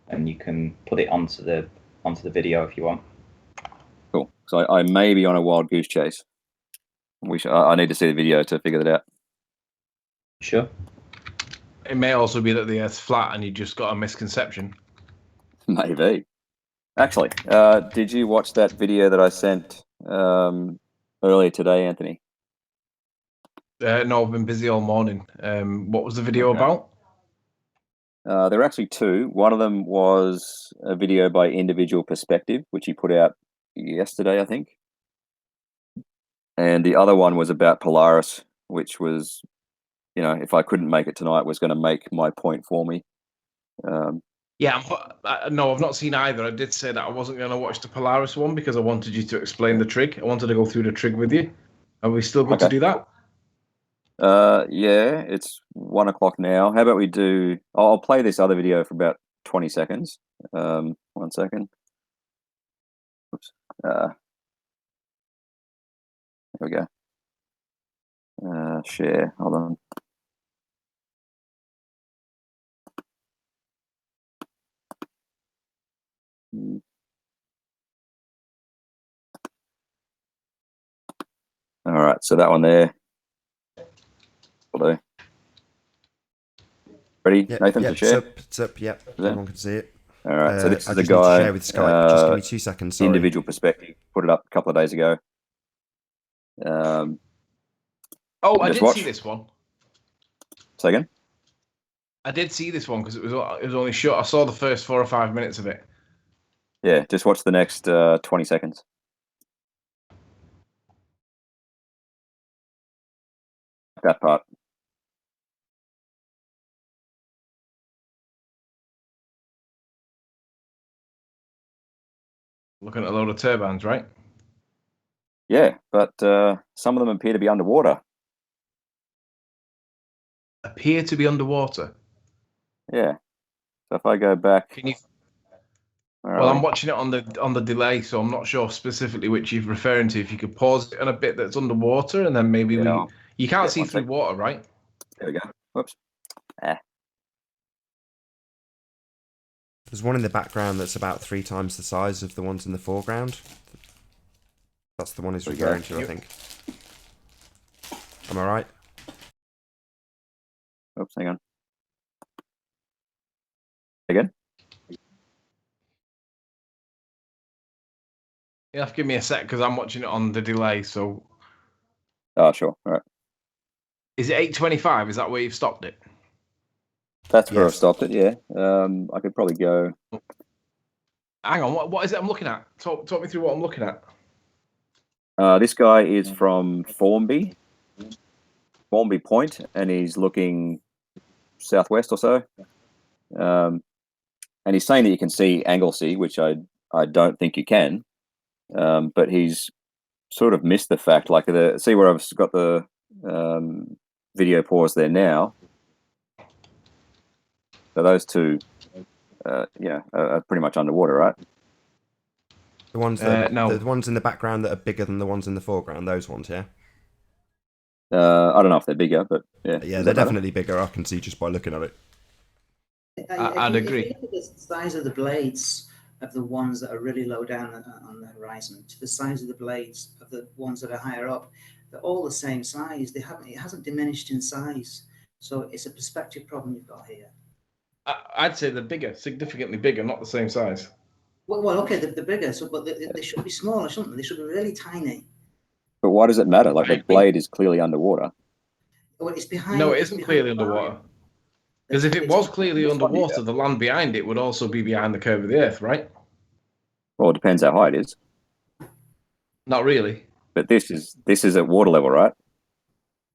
and you can put it onto the video if you want.
Cool. So I may be on a wild goose chase. I need to see the video to figure that out.
Sure.
It may also be that the Earth's flat and you just got a misconception.
Maybe. Actually, did you watch that video that I sent earlier today, Anthony?
No, I've been busy all morning. What was the video
Okay.
about?
There are actually two. One of them was a video by Individual Perspective, which he put out yesterday, I think. And the other one was about Polaris, which was, you know, if I couldn't make it tonight, was going to make my point for me.
Yeah, no, I've not seen either. I did say that I wasn't going to watch the Polaris one because I wanted you to explain the trig. I wanted to go through the trig with you. Are we still good to do that?
Yeah, it's 1 o'clock now. How about we do? I'll play this other video for about 20 seconds. 1 second. Oops. There we go. Share. Hold on. All right, so that one there. Will do. Ready, Nathan, to share?
It's up, yep. Everyone can see it.
All right, so this is
I
the
just need to
guy.
share with Skype. Just give me 2 seconds. Sorry.
Individual Perspective. Put it up a couple of days ago.
I did see this one.
Say again?
I did see this one because it was only short. I saw the first 4 or 5 minutes of it.
Yeah, just watch the next 20 seconds. That part.
Looking at a load of turbines, right?
Yeah, but some of them appear to be underwater.
Appear to be underwater.
Yeah. So if I go back,
Can you?
where
Well,
are
I'm
we?
watching it on the delay, so I'm not sure specifically which you're referring to. If you could pause it on a bit that's underwater, and then maybe
Yeah,
you can't
yeah,
see
1
through
sec.
water, right?
There we go. Whoops.
There's one in the background that's about 3 times the size of the ones in the foreground. That's the one he's referring to, I think. Am I right?
Oops, hang on. Again?
You have to give me a sec because I'm watching it on the delay. So,
Oh, sure. All right.
is it 8:25? Is that where you've stopped it?
That's where I've
Yes.
stopped it, yeah. I could probably go.
Hang on, what is it I'm looking at? Talk me through what I'm looking at.
This guy is from Formby Point, and he's looking southwest or so. And he's saying that you can see Anglesey, which I don't think you can. But he's sort of missed the fact, like see where I've got the video pause there now. So those two, are pretty much underwater, right?
The ones that
no.
the ones in the background that are bigger than the ones in the foreground, those ones, yeah?
I don't know if they're bigger, but yeah.
Yeah, they're definitely bigger. I can see just by looking at it.
I'd agree.
If you look at the size of the blades of the ones that are really low down on the horizon to the size of the blades of the ones that are higher up, they're all the same size. It hasn't diminished in size. So it's a perspective problem you've got here.
I'd say they're bigger, significantly bigger, not the same size.
Well, okay, they're bigger, but they should be smaller, shouldn't they? They should be really tiny.
But why does it matter? Like the blade is clearly underwater.
Well, it's behind.
No, it
it's
isn't
behind
clearly
the
underwater.
barrier.
Because if it
It's-
was clearly underwater, the land behind it would also be behind the curve of the Earth, right?
Well, it depends how high it is.
Not really.
But this is at water level, right?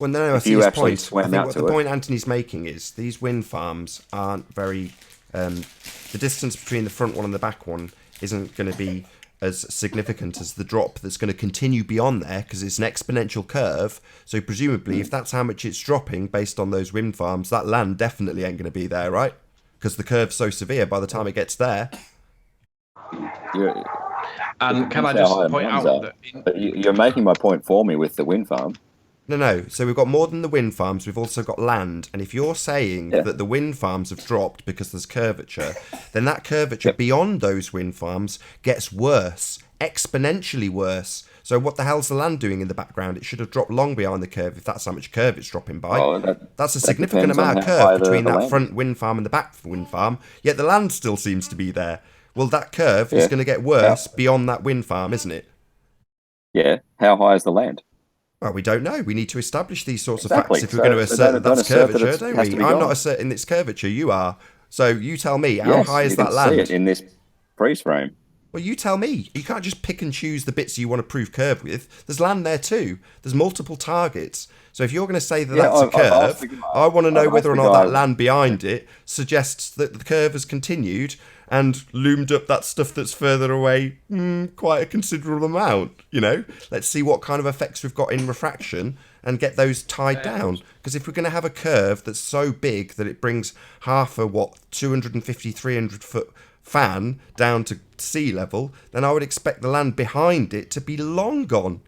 Well, no, I
If
see
you
his
actually
point.
swam
I think
out
what
to
the
it-
point Anthony's making is these wind farms aren't very. The distance between the front one and the back one isn't going to be as significant as the drop that's going to continue beyond there because it's an exponential curve. So presumably, if that's how much it's dropping based on those wind farms, that land definitely ain't going to be there, right? Because the curve's so severe by the time it gets there.
And can I
Depends how
just
high the
point
mountains
out
are.
that
But you're making my point for me with the wind farm.
No. So we've got more than the wind farms. We've also got land. And if you're saying that the wind farms have dropped because there's curvature, then that curvature beyond those wind farms gets worse, exponentially worse. So what the hell's the land doing in the background? It should have dropped long behind the curve if that's how much curve it's dropping by.
Oh,
that's a significant amount of curve between that front wind farm and the back wind farm, yet the land still seems to be there. Well, that curve is going to get worse beyond that wind farm, isn't it?
Yeah. How high is the land?
Well, we don't know. We need to establish these sorts of facts if we're going to assert
don't
that that's
assert that
curvature,
it
don't
has
we?
to be
I'm
gone.
not asserting it's curvature. You are. So you tell me, how high is
you
that
can
land?
see it in this freeze frame.
Well, you tell me. You can't just pick and choose the bits you want to prove curve with. There's land there too. There's multiple targets. So if you're going to say that that's a curve, I want to know whether or not that land behind it suggests that the curve has continued and loomed up that stuff that's further away quite a considerable amount. You know, let's see what kind of effects we've got in refraction and get those tied down. Because if we're going to have a curve that's so big that it brings half a 250, 300 foot fan down to sea level, then I would expect the land behind it to be long gone.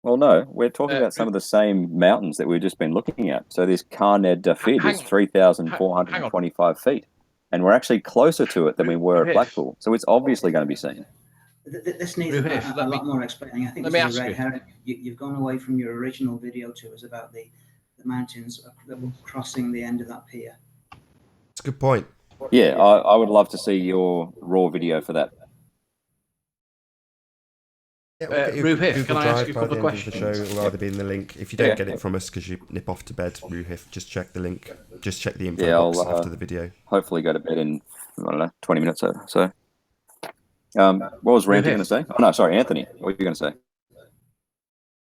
Well, no, we're talking about some of the same mountains that we've just been looking at. So this Carned Dafid is 3,425 feet. And we're actually closer to it than we were at Blackpool. So it's obviously going to be seen.
This needs a lot more explaining. I think this is a red herring. You've gone away from your original video to us about the mountains that were crossing the end of that pier.
That's a good point.
Yeah, I would love to see your raw video for that.
Yeah,
Ruhif, can I ask you a couple of questions?
The show will either be in the link. If you don't get it from us because you nip off to bed, Ruhif, just check the link. Just check the info box after the video.
Hopefully go to bed in, I don't know, 20 minutes or so. What was Randy going to say? Oh, no, sorry, Anthony. What were you going to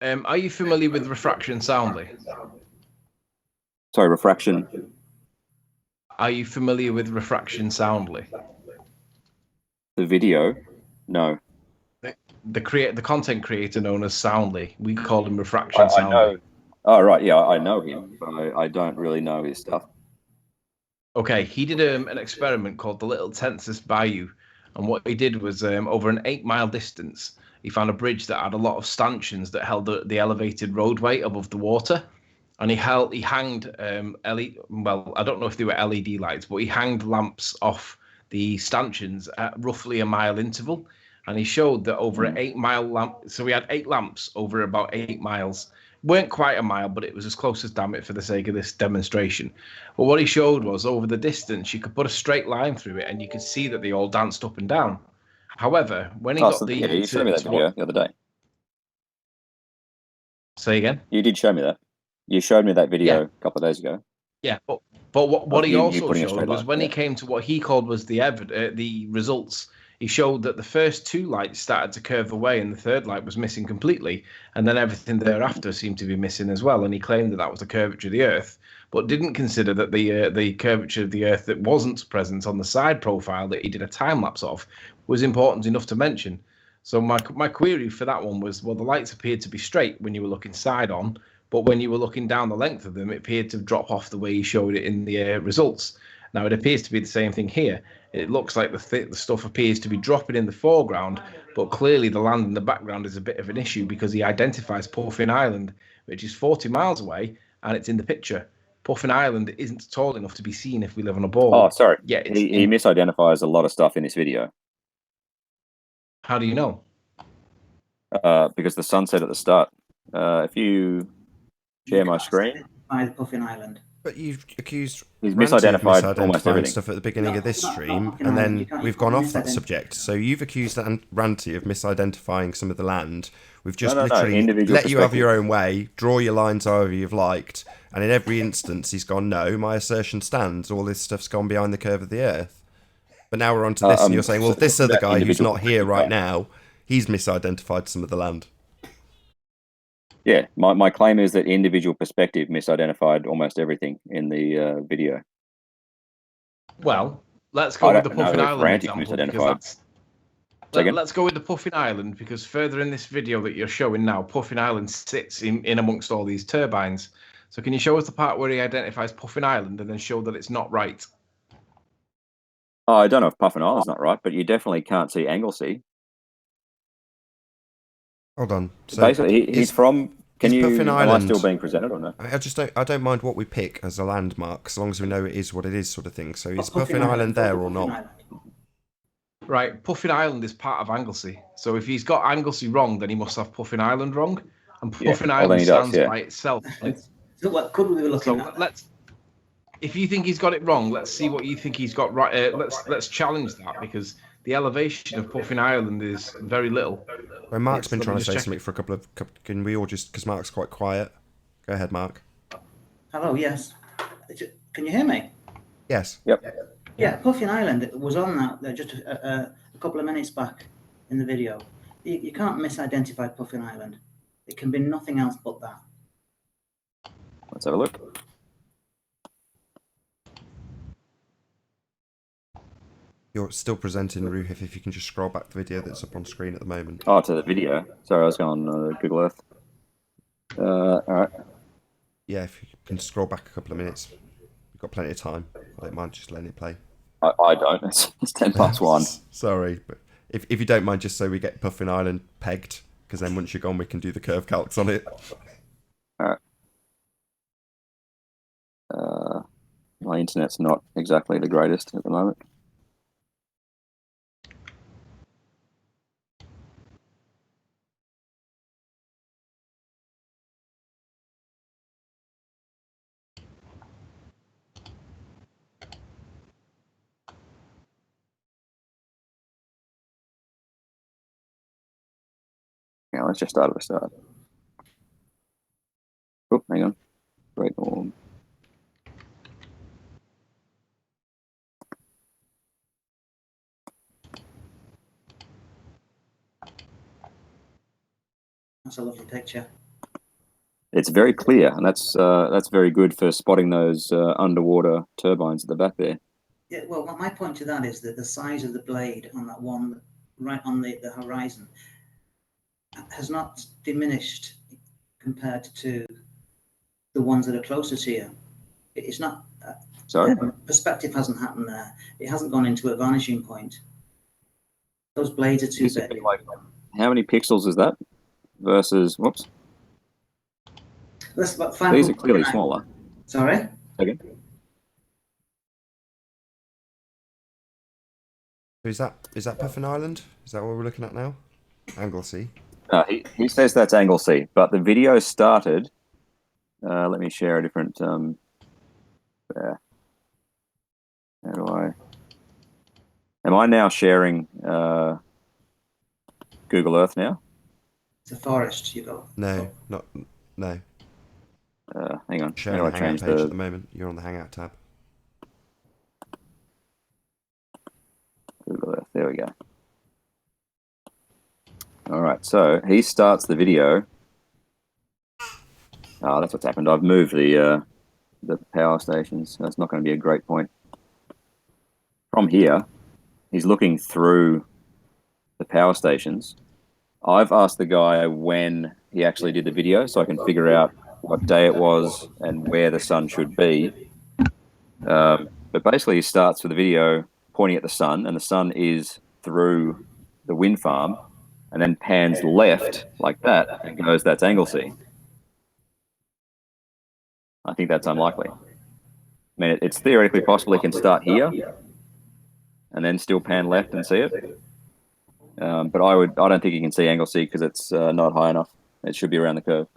say?
Are you familiar with refraction soundly?
Sorry, refraction.
Are you familiar with refraction soundly?
The video? No.
The content creator known as Soundly. We call him Refraction Soundly.
I know. Oh, right. Yeah, I know him, but I don't really know his stuff.
Okay, he did an experiment called the Little Tensas Bayou. And what he did was over an 8-mile distance, he found a bridge that had a lot of stanchions that held the elevated roadway above the water. And he hanged LED, well, I don't know if they were LED lights, but he hanged lamps off the stanchions at roughly a mile interval. And he showed that over an 8-mile lamp, so we had 8 lamps over about 8 miles. Weren't quite a mile, but it was as close as damn it for the sake of this demonstration. But what he showed was over the distance, you could put a straight line through it and you could see that they all danced up and down. However, when he got
you showed me that video the other day.
Say again?
You did show me that. You showed me that video a couple of days ago.
Yeah, but what he also showed was when he came to what he called was the results. He showed that the first 2 lights started to curve away and the third light was missing completely. And then everything thereafter seemed to be missing as well. And he claimed that was the curvature of the Earth, but didn't consider that the curvature of the Earth that wasn't present on the side profile that he did a time lapse of was important enough to mention. So my query for that one was, well, the lights appeared to be straight when you were looking side on, but when you were looking down the length of them, it appeared to drop off the way he showed it in the results. Now, it appears to be the same thing here. It looks like the stuff appears to be dropping in the foreground, but clearly the land in the background is a bit of an issue because he identifies Puffin Island, which is 40 miles away, and it's in the picture. Puffin Island isn't tall enough to be seen if we live on a ball.
Oh, sorry.
Yeah,
he misidentifies a lot of stuff in this video.
How do you know?
Because the sunset at the start. If you share my screen.
By the Puffin Island.
But you've accused
He's misidentified almost everything.
Stuff at the beginning of this stream, and then we've gone off that subject. So you've accused Ranty of misidentifying some of the land. We've just literally let you have your own way, draw your lines however you've liked, and in every instance he's gone, no, my assertion stands, all this stuff's gone behind the curve of the Earth. But now we're on to this, and you're saying, well, this other guy who's not here right now, he's misidentified some of the land.
Yeah, my claim is that individual perspective misidentified almost everything in the video.
Well, let's go with the Puffin Island example. Let's go with the Puffin Island because further in this video that you're showing now, Puffin Island sits in amongst all these turbines. So can you show us the part where he identifies Puffin Island and then show that it's not right?
Oh, I don't know if Puffin Island's not right, but you definitely can't see Anglesey.
Hold on. So
basically, he's from
Puffin
Am I
Island
still being presented or no?
I don't mind what we pick as a landmark, as long as we know it is what it is, sort of thing. So is
Puffin
Puffin Island there or
Puffin
not?
Island.
Right, Puffin Island is part of Anglesey. So if he's got Anglesey wrong, then he must have Puffin Island wrong. And Puffin
then
Island
he does,
stands
yeah.
by itself.
So what could we be looking
So
at?
let's. If you think he's got it wrong, let's see what you think he's got right. Let's challenge that, because the elevation of Puffin Island is very little.
Well, Mark's been
Let me
trying to
just
say
check
something for a couple of. Can we all just, because Mark's quite quiet? Go ahead, Mark.
Hello, yes. Can you hear me?
Yes.
Yep.
Yeah, Puffin Island was on that just a couple of minutes back in the video. You can't misidentify Puffin Island. It can be nothing else but that.
Let's have a look.
You're still presenting, Ruhif, if you can just scroll back the video that's up on screen at the moment.
Oh, to the video. Sorry, I was going on Google Earth. All right.
Yeah, if you can scroll back a couple of minutes. We've got plenty of time. I don't mind just letting it play.
I don't. It's 10 past 1.
Sorry, but if you don't mind, just so we get Puffin Island pegged, because then once you're gone, we can do the curve calcs on it.
All right. My internet's not exactly the greatest at the moment. Yeah, let's just start at the start. Oh, hang on. Great orb.
That's a lovely picture.
It's very clear, and that's very good for spotting those underwater turbines at the back there.
Yeah, well, my point to that is that the size of the blade on that one right on the horizon has not diminished compared to the ones that are closer to you. It's not.
Sorry?
Perspective hasn't happened there. It hasn't gone into a vanishing point. Those blades are too big.
Like, how many pixels is that versus? Whoops.
Let's find.
These are clearly smaller.
Sorry.
Okay.
Is that Puffin Island? Is that what we're looking at now? Anglesey.
He says that's Anglesey, but the video started. Let me share a different. There. How do I? Am I now sharing Google Earth now?
It's a forest. You go.
No, not no.
Hang on.
Sharing
How
the
do I
Hangout
change
page
the?
at the moment. You're on the Hangout tab.
Google Earth. There we go. All right. So he starts the video. Oh, that's what's happened. I've moved the power stations. That's not going to be a great point. From here, he's looking through the power stations. I've asked the guy when he actually did the video, so I can figure out what day it was and where the sun should be. But basically, he starts with the video pointing at the sun, and the sun is through the wind farm, and then pans left like that and goes, that's Anglesey. I think that's unlikely. I mean, it's theoretically possible he can start here and then still pan left and see it. But I don't think you can see Anglesey because it's not high enough. It should be around the curve.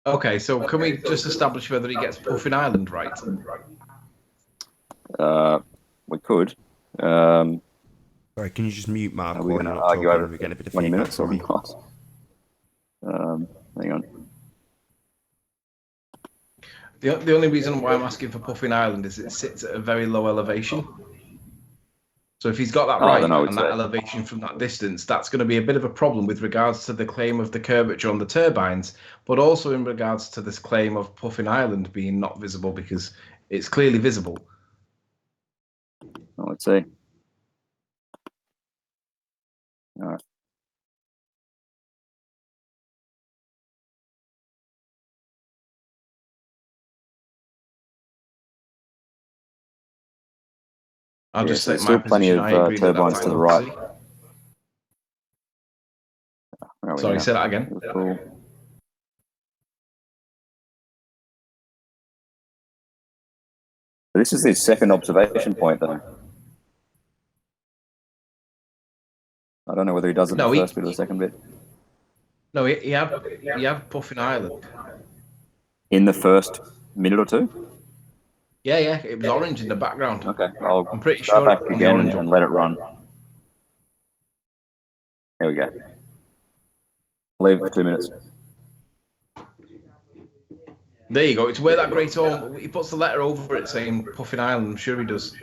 Okay, so can we just establish whether he gets Puffin Island right?
We could.
Sorry, can you just mute Mark?
Are we
while
going to
you're not
argue
talking?
over
We're getting a bit of
20
feedback
minutes or
from you.
not? Hang on.
The only reason why I'm asking for Puffin Island is it sits at a very low elevation. So if he's got that right and that elevation from that distance, that's going to be a bit of a problem with regards to the claim of the curvature on the turbines, but also in regards to this claim of Puffin Island being not visible, because it's clearly visible.
Well, let's see. All right.
I'll just say
there's
my
still plenty
position.
of
I agree
turbines to the right.
Sorry, say that again.
Cool. This is his second observation point, though. I don't know whether he does it in the first bit or the second bit.
No, he had Puffin Island.
In the first minute or two?
Yeah, it was orange in the background.
Okay,
I'm pretty
start
sure
back again and let it run. There we go. Leave for 2 minutes.
There you go. It's where that great orm. He puts the letter over it saying Puffin Island. I'm sure he does.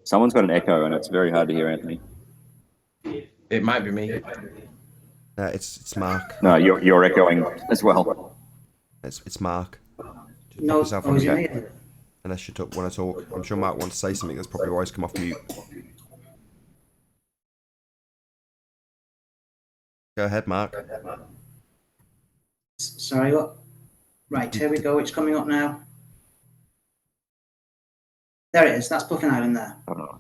Someone's got an echo, and it's very hard to hear Anthony.
It might be me.
It's Mark.
No, you're echoing as well.
It's Mark.
No,
yourself on mute. Unless you want to talk. I'm sure Mark wants to say something. That's probably why he's come off mute. Go ahead, Mark.
Sorry, what? Right, here we go. It's coming up now. There it is. That's Puffin Island there.
Oh,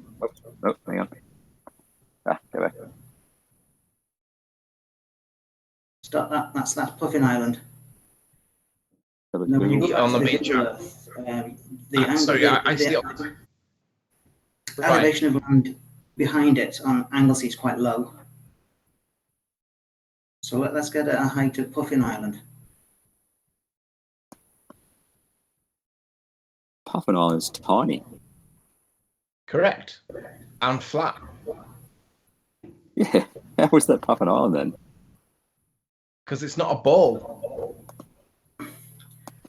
hang on. Go back.
Stop that. That's Puffin Island.
No,
when you go
on the
main
chart.
I see it. The elevation of land behind it on Anglesey is quite low. So let's get a height of Puffin Island.
Puffin Island's tiny.
Correct. And flat.
Yeah, how was that Puffin Island then?
Because it's not a ball.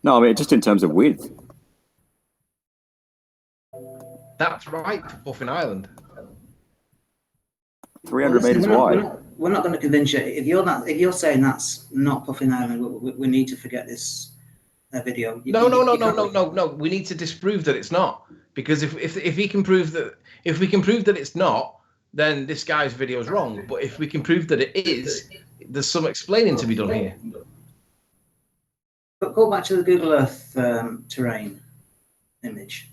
No, I mean just in terms of width.
That's right for Puffin Island.
300 meters wide.
We're not going to convince you. If you're saying that's not Puffin Island, we need to forget this video. No.
We need to disprove that it's not, because if he can prove that, if we can prove that it's not, then this guy's video is wrong. But if we can prove that it is, there's some explaining to be done here.
But go back to the Google Earth terrain image.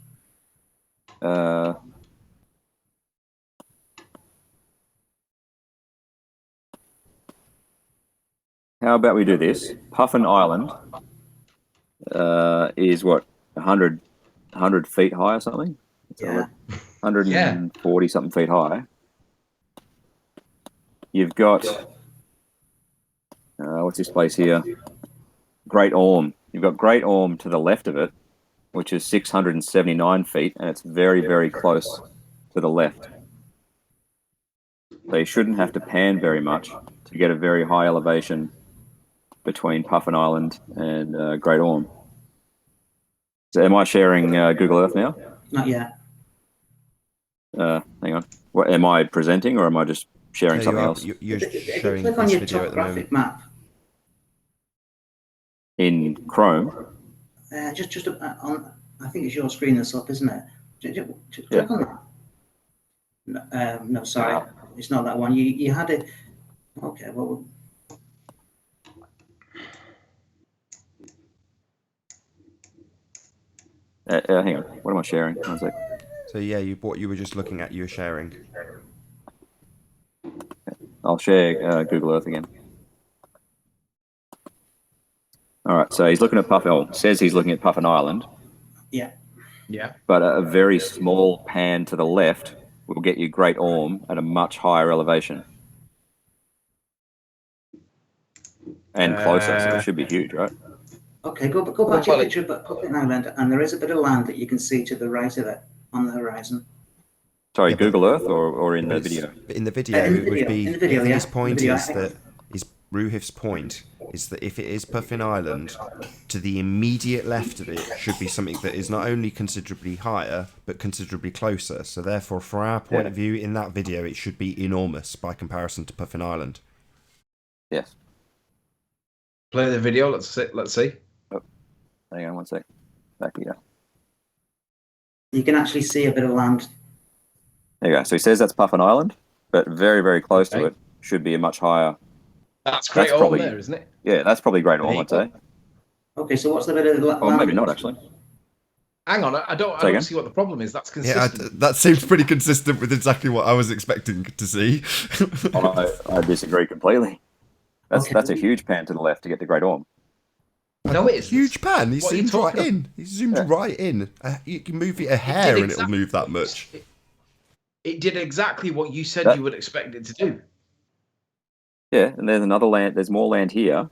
How about we do this? Puffin Island is what, 100 feet high or something?
Yeah.
140 something feet high. You've got what's this place here? Great Orme. You've got Great Orme to the left of it, which is 679 feet, and it's very, very close to the left. So you shouldn't have to pan very much to get a very high elevation between Puffin Island and Great Orme. So am I sharing Google Earth now?
Not yet.
Hang on. What, am I presenting or am I just sharing something else?
You're showing
click on
this
your
video at the moment.
topographic map.
In Chrome?
Just on, I think it's your screen that's up, isn't it? Click on that. No, sorry, it's not that one. You had it. Okay, well.
Hang on. What am I sharing? 1 sec.
So yeah, what you were just looking at, you were sharing.
I'll share Google Earth again. All right, so he's looking at Puffin. Oh, says he's looking at Puffin Island.
Yeah.
Yeah.
But a very small pan to the left will get you Great Orme at a much higher elevation. And closer, so it should be huge, right?
Okay, go back to your picture of Puffin Island, and there is a bit of land that you can see to the right of it on the horizon.
Sorry, Google Earth or in the video?
In the video, it would be. His point is that Ruhif's point is that if it is Puffin Island, to the immediate left of it should be something that is not only considerably higher but considerably closer. So therefore, from our point of view, in that video, it should be enormous by comparison to Puffin Island.
Yes.
Play the video. Let's see.
Oh, hang on 1 sec. Back here.
You can actually see a bit of land.
There you go. So he says that's Puffin Island, but very, very close to it should be a much higher.
That's Great Orme there, isn't it?
Yeah, that's probably Great Orme, I'd say.
Okay, so what's the bit of land?
Or maybe not, actually.
Hang on, I don't see what the problem is. That's consistent.
Yeah, that seems pretty consistent with exactly what I was expecting to see.
I disagree completely. That's a huge pan to the left to get to Great Orme.
No, it is
Huge pan. He
What are you
zoomed right
talking
in. He zoomed right in. You can move it a hair and it'll move that much.
It did exactly what you said you would expect it to do.
Yeah, and there's another land. There's more land here,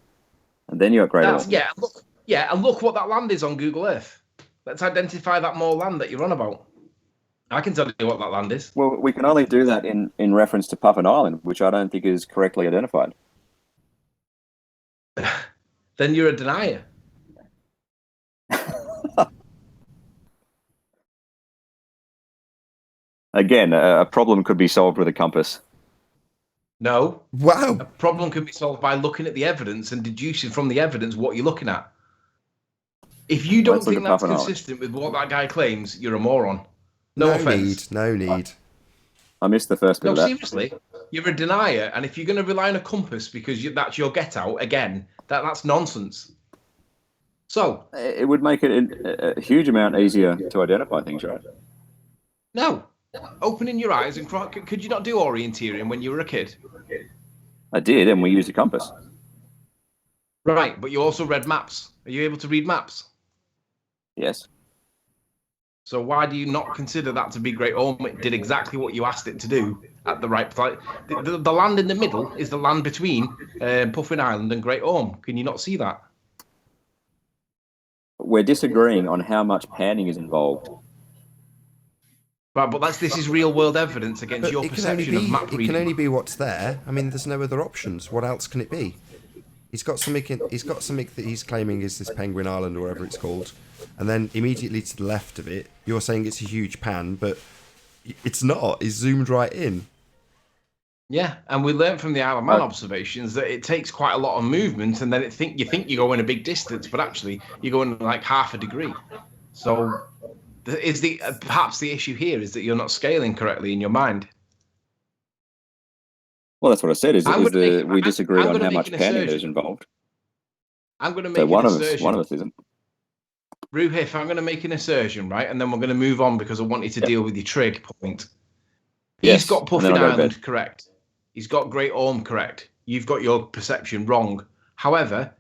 and then you got Great Orme.
And look what that land is on Google Earth. Let's identify that more land that you're on about. I can tell you what that land is.
Well, we can only do that in reference to Puffin Island, which I don't think is correctly identified.
Then you're a denier.
Again, a problem could be solved with a compass.
No.
Wow.
A problem can be solved by looking at the evidence and deducing from the evidence what you're looking at. If you don't think that's consistent with what that guy claims, you're a moron. No offense.
No need.
I missed the first bit of that.
No, seriously. You're a denier, and if you're going to rely on a compass because that's your get out, again, that's nonsense. So
it would make it a huge amount easier to identify things, right?
No. Opening your eyes and could you not do orienteering when you were a kid?
I did, and we used a compass.
Right, but you also read maps. Are you able to read maps?
Yes.
So why do you not consider that to be Great Orme? It did exactly what you asked it to do at the right place. The land in the middle is the land between Puffin Island and Great Orme. Can you not see that?
We're disagreeing on how much panning is involved.
Right, but this is real world evidence against your perception of map reading.
It can only be what's there. I mean, there's no other options. What else can it be? He's got something that he's claiming is this Penguin Island or whatever it's called, and then immediately to the left of it, you're saying it's a huge pan, but it's not. It's zoomed right in.
Yeah, and we learned from the Isle of Man observations that it takes quite a lot of movement, and then you think you're going a big distance, but actually you're going like half a degree. So, perhaps the issue here is that you're not scaling correctly in your mind.
Well, that's what I said. We disagree on how much panning is involved.
I'm going to make an assertion.
One of us isn't.
Ruhif, I'm going to make an assertion, right? And then we're going to move on because I want you to deal with your trig point. He's got Puffin Island correct. He's got Great Orme correct. You've got your perception wrong. However,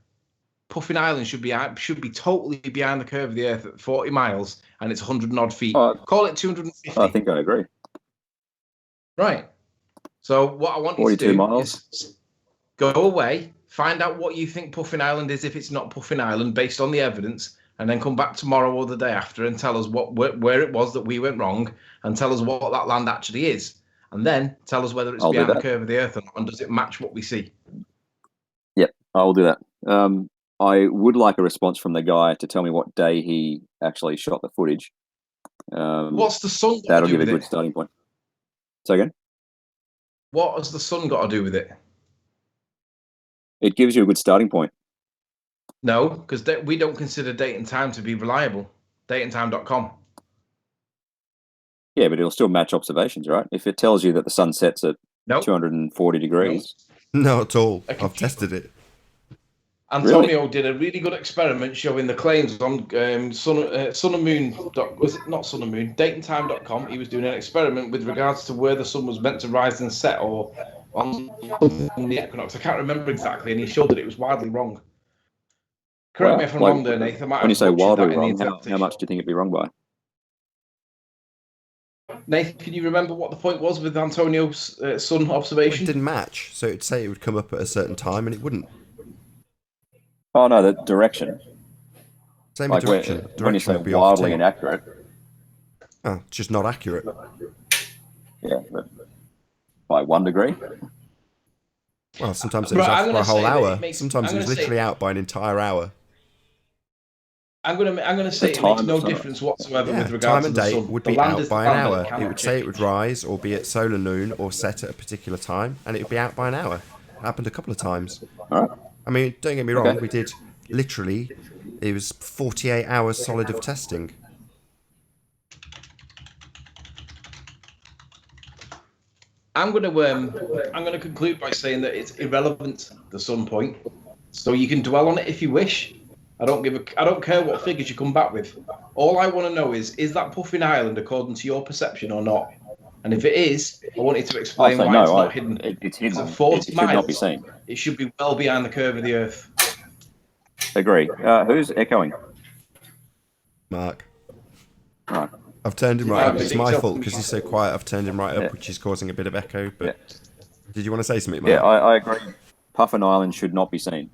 Puffin Island should be totally behind the curve of the Earth at 40 miles, and it's 100 and odd feet. Call it 250.
I think I agree.
Right. So what I want you to do is go away, find out what you think Puffin Island is if it's not Puffin Island based on the evidence, and then come back tomorrow or the day after and tell us where it was that we went wrong, and tell us what that land actually is. And then tell us whether it's behind the curve of the Earth or not, and does it match what we see?
Yep, I will do that. I would like a response from the guy to tell me what day he actually shot the footage.
What's the sun got to do with it?
That'll give a good starting point. So again?
What has the sun got to do with it?
It gives you a good starting point.
No, because we don't consider date and time to be reliable. Dateandtime.com.
Yeah, but it'll still match observations, right? If it tells you that the sun sets at 240 degrees.
No, at all. I've tested it.
Antonio did a really good experiment showing the claims on Sun and Moon. Was it not Sun and Moon? Dateandtime.com. He was doing an experiment with regards to where the sun was meant to rise and set, or on the equinox. I can't remember exactly, and he showed that it was widely wrong. Correct me if I'm wrong there, Nathan.
When you say wildly wrong, how much do you think it'd be wrong by?
Nathan, can you remember what the point was with Antonio's sun observation?
It didn't match, so it'd say it would come up at a certain time, and it wouldn't.
Oh no, the direction.
Same direction.
When you say wildly inaccurate.
Oh, it's just not accurate.
Yeah, but by 1 degree.
Well, sometimes it was out for a whole hour. Sometimes it was literally out by an entire hour.
I'm gonna say it makes no difference whatsoever with regards to the sun.
Time and date would be out by an hour. It would say it would rise or be at solar noon or set at a particular time, and it would be out by an hour. It happened a couple of times.
All right.
I mean, don't get me wrong, we did literally, it was 48 hours solid of testing.
I'm gonna conclude by saying that it's irrelevant, the sun point. So you can dwell on it if you wish. I don't care what figures you come back with. All I want to know is that Puffin Island according to your perception or not? And if it is, I want you to explain why it's not hidden.
It's hidden.
At 40
it should
miles,
not be seen.
It should be well behind the curve of the Earth.
Agree. Who's echoing?
Mark.
Right.
I've turned him right up. It's my
so-
fault because he's so quiet. I've turned him right up,
Yeah.
which is causing a bit of echo. But did you want to say something, Mark?
Yeah, I agree. Puffin Island should not be seen.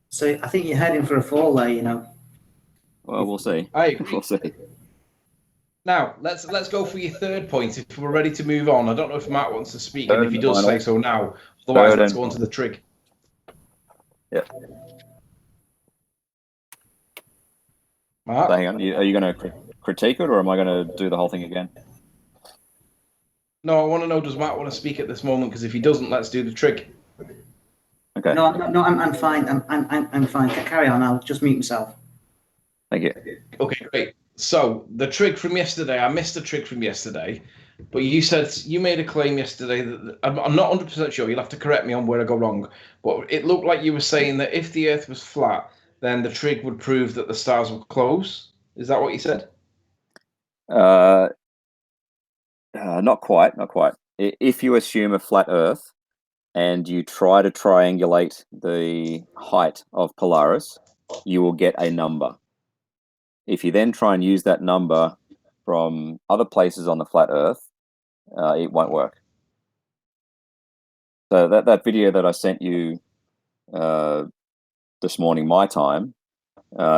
So I think you're heading for a fall there, you know.
Well, we'll see.
I agree.
We'll see.
Now let's go for your third point. If we're ready to move on, I don't know if Matt wants to speak,
Third
and if he
and
does,
final.
say so now. Otherwise,
Third
let's
and
go on to the trig.
Yeah.
Mark?
So hang on. Are you going to critique it, or am I going to do the whole thing again?
No, I want to know, does Matt want to speak at this moment? Because if he doesn't, let's do the trig.
Okay.
No, I'm fine. I'm fine. Carry on. I'll just mute myself.
Thank you.
Okay, great. So the trig from yesterday, I missed the trig from yesterday, but you made a claim yesterday that I'm not 100% sure. You'll have to correct me on where I go wrong, but it looked like you were saying that if the Earth was flat, then the trig would prove that the stars were close. Is that what you said?
Not quite. Not quite. If you assume a flat Earth and you try to triangulate the height of Polaris, you will get a number. If you then try and use that number from other places on the flat Earth, it won't work. So that video that I sent you this morning, my time,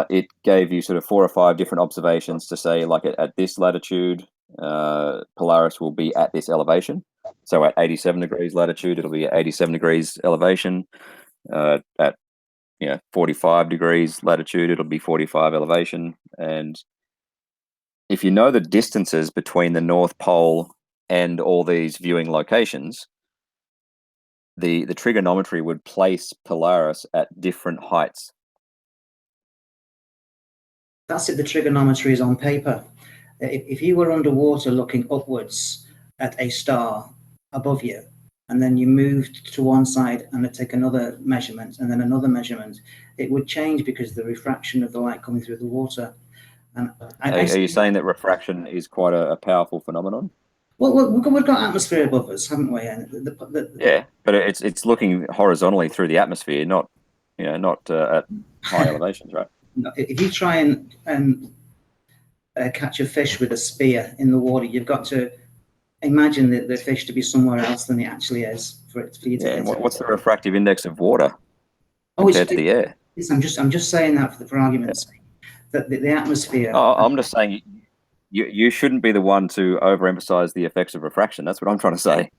it gave you sort of 4 or 5 different observations to say, like at this latitude, Polaris will be at this elevation. So at 87 degrees latitude, it'll be at 87 degrees elevation. At 45 degrees latitude, it'll be 45 elevation. And if you know the distances between the North Pole and all these viewing locations, the trigonometry would place Polaris at different heights.
That's it. The trigonometry is on paper. If you were underwater looking upwards at a star above you, and then you moved to one side and then take another measurement and then another measurement, it would change because of the refraction of the light coming through the water. And
are you saying that refraction is quite a powerful phenomenon?
Well, we've got atmosphere above us, haven't we? And
yeah, but it's looking horizontally through the atmosphere, not at high elevations, right?
If you try and catch a fish with a spear in the water, you've got to imagine the fish to be somewhere else than it actually is for you to hit.
What's the refractive index of water compared to the air?
I'm just saying that for argument's sake, that the atmosphere.
I'm just saying you shouldn't be the one to overemphasize the effects of refraction. That's what I'm trying to say.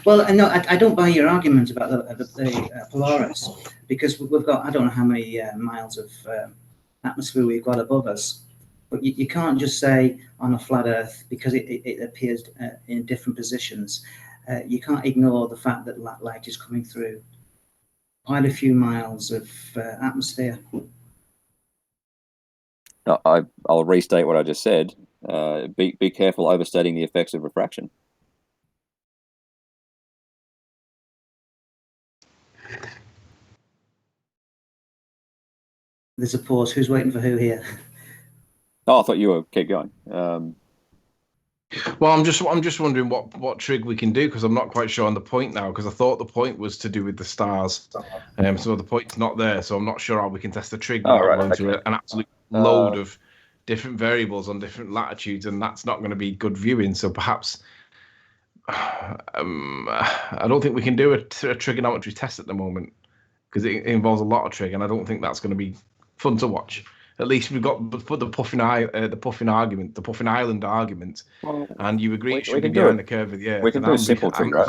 Well, no, I don't buy your argument about the Polaris, because we've got, I don't know how many miles of atmosphere we've got above us. But you can't just say on a flat Earth, because it appears in different positions, you can't ignore the fact that light is coming through quite a few miles of atmosphere.
No, I'll restate what I just said. Be careful overstating the effects of refraction.
There's a pause. Who's waiting for who here?
Oh, I thought you were keep going.
Well, I'm just wondering what trig we can do, because I'm not quite sure on the point now, because I thought the point was to do with the stars. So the point's not there, so I'm not sure how we can test the trig without going through an absolute load of different variables on different latitudes, and that's not going to be good viewing. So perhaps I don't think we can do a trigonometry test at the moment, because it involves a lot of trig, and I don't think that's going to be fun to watch. At least we've got for the Puffin argument, the Puffin Island argument, and you agree it should be behind the curve of the Earth.
We can do a simple trig, right?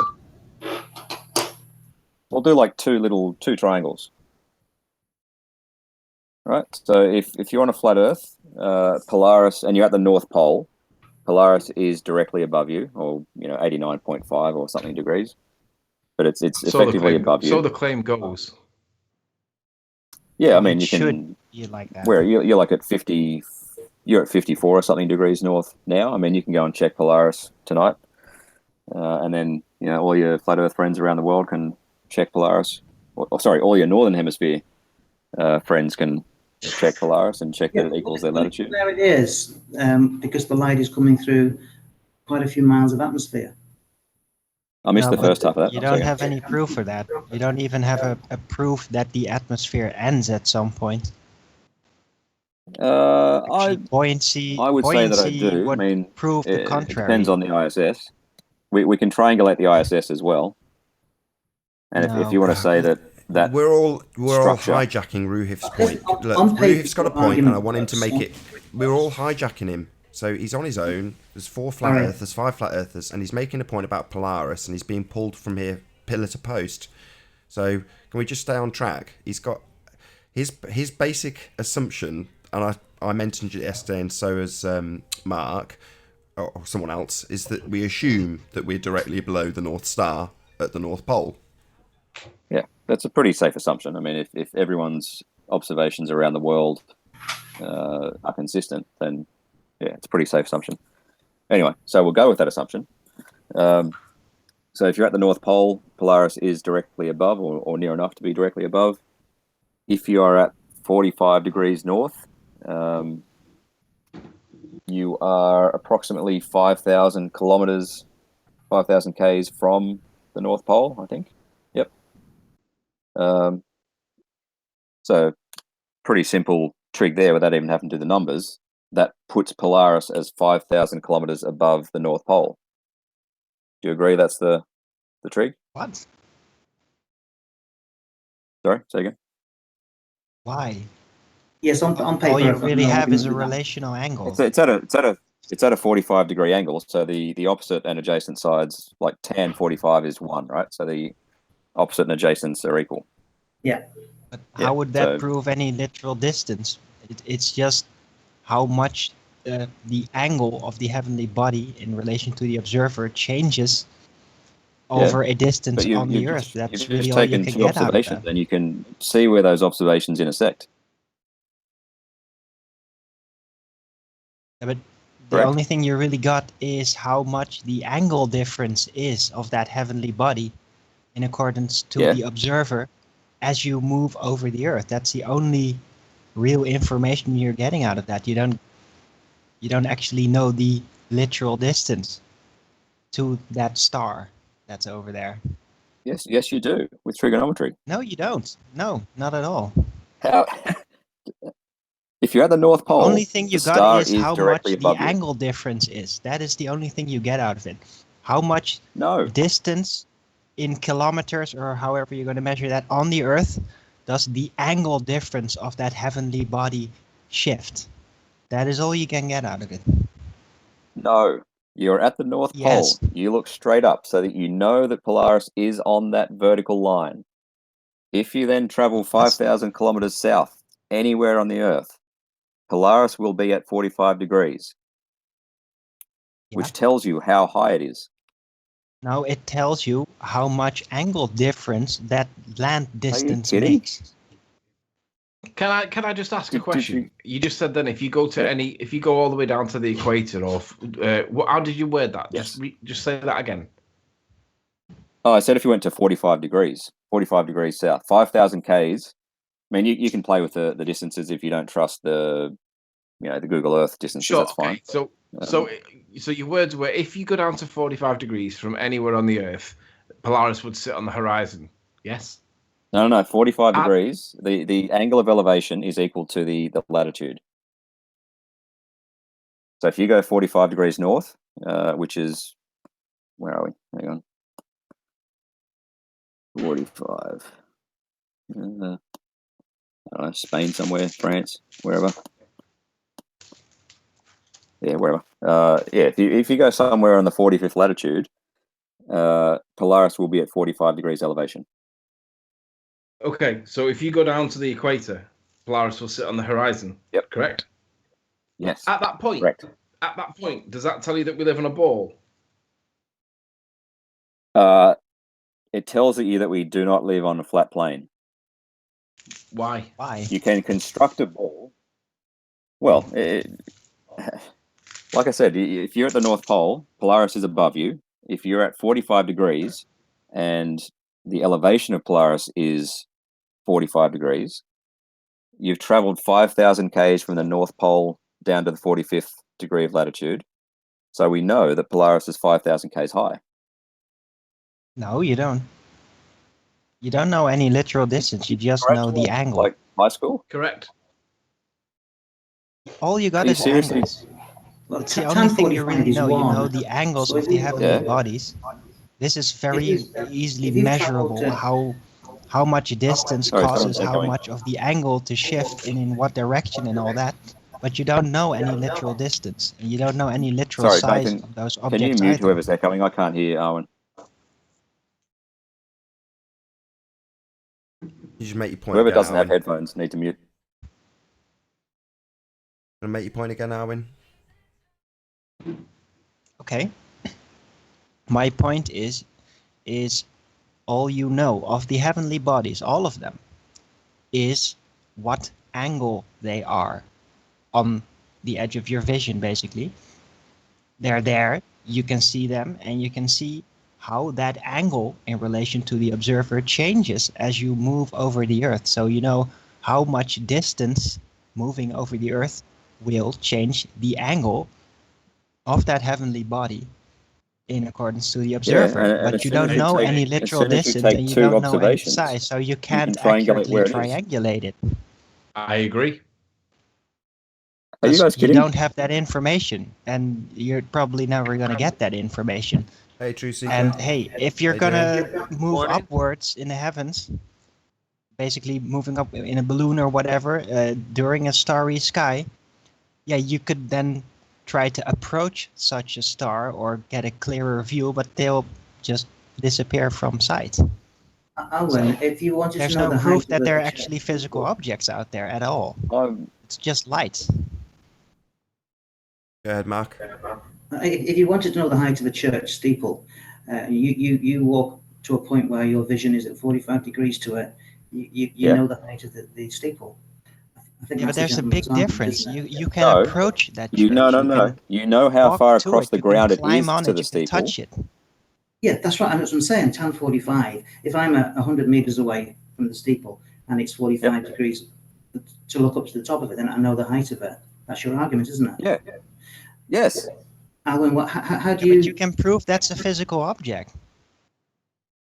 We'll do like two triangles, right? So if you're on a flat Earth, Polaris, and you're at the North Pole, Polaris is directly above you, or 89.5 or something degrees, but it's effectively above you.
So the claim goes.
Yeah, I mean, you can.
You like that?
Where you're like at 50, you're at 54 or something degrees north now. I mean, you can go and check Polaris tonight, and then all your flat Earth friends around the world can check Polaris. All your northern hemisphere friends can check Polaris and check that it equals their latitude.
There it is, because the light is coming through quite a few miles of atmosphere.
I missed the first half of that.
You don't have any proof for that. You don't even have a proof that the atmosphere ends at some point. Buoyancy.
I would say that I
buoyancy
do. I
would
mean,
prove the
it
contrary.
depends on the ISS. We can triangulate the ISS as well. And if you want to say that
we're all
structure,
hijacking Ruhif's point. Look,
On paper,
Ruhif's got a
your
point, and I
argument
want him to
works,
make
so-
it. We're all hijacking him, so he's on his own. There's 4 flat
Alright.
earthers, 5 flat earthers, and he's making a point about Polaris, and he's being pulled from here pillar to post. So can we just stay on track? He's got his basic assumption, and I mentioned it yesterday, and so has Mark or someone else, is that we assume that we're directly below the North Star at the North Pole.
yeah, that's a pretty safe assumption. I mean, if everyone's observations around the world are consistent, then yeah, it's a pretty safe assumption. Anyway, so we'll go with that assumption. So if you're at the North Pole, Polaris is directly above or near enough to be directly above. If you are at 45 degrees north, you are approximately 5,000 kilometers, 5,000 Ks from the North Pole, I think. Yep. So pretty simple trig there without even having to do the numbers. That puts Polaris as 5,000 kilometers above the North Pole. Do you agree that's the trig?
What?
Sorry, say again.
Why?
Yes, on paper.
All you
I've got
really
no
have is
argument
a
with that.
relational angle.
It's at a 45 degree angle. So the opposite and adjacent sides, like tan 45 is 1, right? So the opposite and adjacents are equal.
Yeah.
But
Yeah,
how would that
so-
prove any literal distance? It's just how much the angle of the heavenly body in relation to the observer changes over a distance
But
on the
you've
Earth.
just,
That's
you've
really
just
all you
taken
can
2
get out of
observations,
that.
and you can see where those observations intersect.
Yeah, but the
Correct.
only thing you really got is how much the angle difference is of that heavenly body in accordance to
Yeah.
the observer as you move over the Earth. That's the only real information you're getting out of that. You don't actually know the literal distance to that star that's over there.
Yes, you do with trigonometry.
No, you don't. No, not at all.
How? If you're at the North Pole,
Only thing you
the
got
star
is
is
how much
directly
the
above you.
angle difference is. That is the only thing you get out of it. How much
No,
distance in kilometers or however you're going to measure that on the Earth does the angle difference of that heavenly body shift? That is all you can get out of it.
no. You're at the North
Yes.
Pole. You look straight up so that you know that Polaris is on that vertical line. If you then travel 5,000 kilometers south, anywhere on the Earth, Polaris will be at 45 degrees, which tells you how high it is.
Now it tells you how much angle difference that land distance
kidding?
makes.
Can I just ask a
Did
question? You just said then if you go if you go all the way down to the equator, or how did you word that?
Yes.
Just say that again.
Oh, I said if you went to 45 degrees south, 5,000 Ks. I mean, you can play with the distances if you don't trust the Google Earth distances.
Sure.
That's fine.
Okay. So your words were if you go down to 45 degrees from anywhere on the Earth, Polaris would sit on the horizon. Yes.
No. 45 degrees. The angle of elevation is equal to the latitude. So if you go 45 degrees north, which is, where are we? Hang on. 45. I don't know, Spain somewhere, France, wherever. Yeah, wherever. If you go somewhere on the 45th latitude, Polaris will be at 45 degrees elevation.
Okay, so if you go down to the equator, Polaris will sit on the horizon.
Yep.
Correct?
Yes.
At that point,
Correct.
Does that tell you that we live on a ball?
It tells you that we do not live on a flat plane.
Why?
You can construct a ball. Well, like I said, if you're at the North Pole, Polaris is above you. If you're at 45 degrees and the elevation of Polaris is 45 degrees, you've traveled 5,000 Ks from the North Pole down to the 45th degree of latitude. So we know that Polaris is 5,000 Ks high.
No, you don't. You don't know any literal distance. You just know the angle.
Like high school?
Correct.
All you got
you
is
seriously-
angles.
Well,
It's the
tan
only thing you
45
really
is
know. You
one.
know the angles
So
of
if
the
you-
heavenly
Yeah.
bodies. This is very easily
if you
measurable.
travel
How much distance
Sorry,
causes
someone's
how
echoing.
much of the angle to shift and in what direction and all that. But you don't know any literal distance, and you don't know any literal
Sorry,
size
Nathan,
of those
can you
objects
mute
either.
whoever's echoing? I can't hear Arwen.
You should make your point
Whoever
again,
doesn't have
Arwen.
headphones need to mute.
Gonna make your point again, Arwen.
Okay. My point is all you know of the heavenly bodies, all of them, is what angle they are on the edge of your vision, basically. They're there, you can see them, and you can see how that angle in relation to the observer changes as you move over the Earth. So you know how much distance moving over the Earth will change the angle of that heavenly body in accordance to the observer.
and
But
as
you
soon as
don't
you
know
take-
any
as
literal
soon as you
distance,
take
and you
two
don't know any
observations,
size, so you
can
can't
triangulate
accurately
where it is.
triangulate it.
I agree.
Are you guys
You
kidding?
don't have that information, and you're probably never going to get that information.
Hey, True Seeker.
And hey, if you're
How you
gonna move upwards in the heavens, basically moving up in a balloon or whatever during a starry sky, yeah, you could then try to approach such a star or get a clearer view, but they'll just disappear from sight.
Alan, if you wanted
There's
to know
no
the
proof
height
that
of
there are
the,
actually physical objects out there at all.
I'm-
It's just light.
Go ahead, Mark.
if you wanted to know the height of a church steeple, you walk to a point where your vision is at 45 degrees to it, you
Yeah.
know the height of the steeple. I think
Yeah, but
that's the
there's a big
gentleman's argument,
difference.
isn't it?
You can
No.
approach that church.
You no.
You can
You know how
walk
far
to
across
it,
the
you can
ground it
climb
is
on
to
it,
the
you can
steeple.
touch it.
Yeah, that's right. That's what I'm saying. Tan 45. If I'm 100 meters away from the steeple and it's 45 degrees to look up to the top of it, then I know the height of it. That's your argument, isn't it?
Yeah. Yes.
Alan, how do
Yeah,
you?
but you can prove that's a physical object.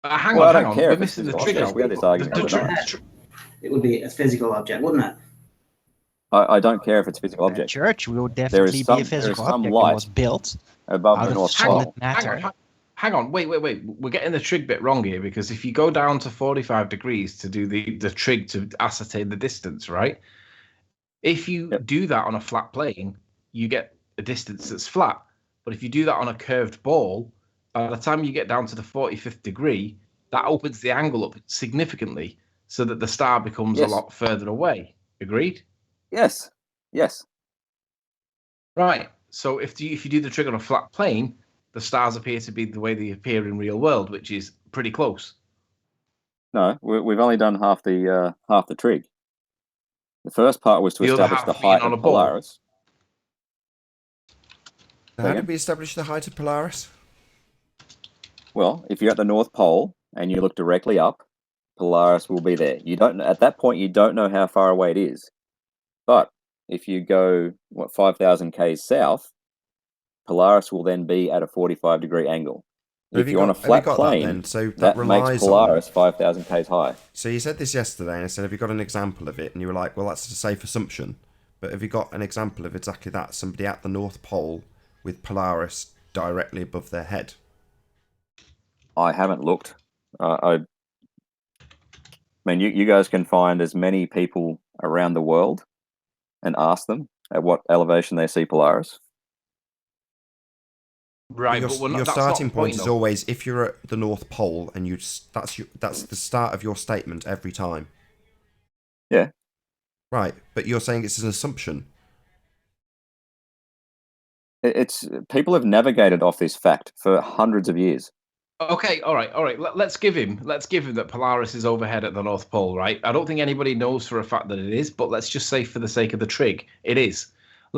Hang
Well, I
on,
don't
hang on.
care
We're
if it's
missing the
physical
trig.
objects. We had this argument the other night.
It would be a physical object, wouldn't it?
I don't care if it's a physical
A
object.
church will
There
definitely
is some,
be a physical
there is some
object. It was
light
built
above
out
the
of
North
solid
Pole.
matter.
Hang on. Wait. We're getting the trig bit wrong here, because if you go down to 45 degrees to do the trig to ascertain the distance, right? If you do that on a flat plane, you get a distance that's flat. But if you do that on a curved ball, by the time you get down to the 45th degree, that opens the angle up significantly so that the star becomes a lot further away. Agreed?
Yes. Yes.
Right. So if you do the trig on a flat plane, the stars appear to be the way they appear in real world, which is pretty close.
No, we've only done half the trig. The first part was to
The other
establish
half
the
being
height
on
of
a ball.
Polaris.
How did we establish the height of Polaris?
Well, if you're at the North Pole and you look directly up, Polaris will be there. You don't at that point you don't know how far away it is. But if you go 5,000 k's south, Polaris will then be at a 45-degree angle. If you're on a flat plane,
so
that
relies
makes Polaris 5,000 k's high.
So you said this yesterday, and I said, have you got an example of it? And you were like, well, that's a safe assumption. But have you got an example of exactly that? Somebody at the North Pole with Polaris directly above their head?
I haven't looked. I mean, you guys can find as many people around the world and ask them at what elevation they see Polaris.
Right,
Your,
but we're not,
your
that's
starting
not the
point
point,
is
though.
always if you're at the North Pole, and that's the start of your statement every time.
Yeah.
Right, but you're saying it's an assumption.
It's people have navigated off this fact for hundreds of years.
Okay, all right. Let's give him that Polaris is overhead at the North Pole, right? I don't think anybody knows for a fact that it is, but let's just say for the sake of the trig, it is.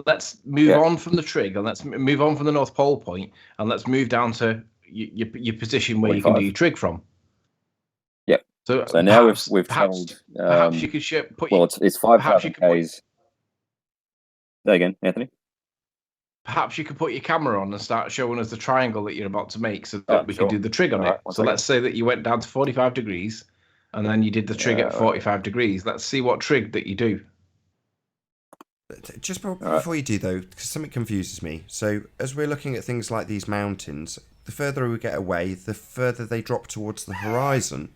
Let's move on from the trig, and let's move on from the North Pole point, and let's move down to your position where
45.
you can do your trig from.
Yep.
So
now
perhaps,
we've
perhaps,
told.
perhaps you could put.
Well, it's 5,000 k's. Say again, Anthony.
Perhaps you could put your camera on and start showing us the triangle that you're about to make, so that we
sure.
can do the trig on it. So let's say that you went down to 45 degrees, and then you did the trig at 45 degrees. Let's see what trig that you do.
Just before you do, though, because something confuses me. So, as we're looking at things like these mountains, the further we get away, the further they drop towards the horizon.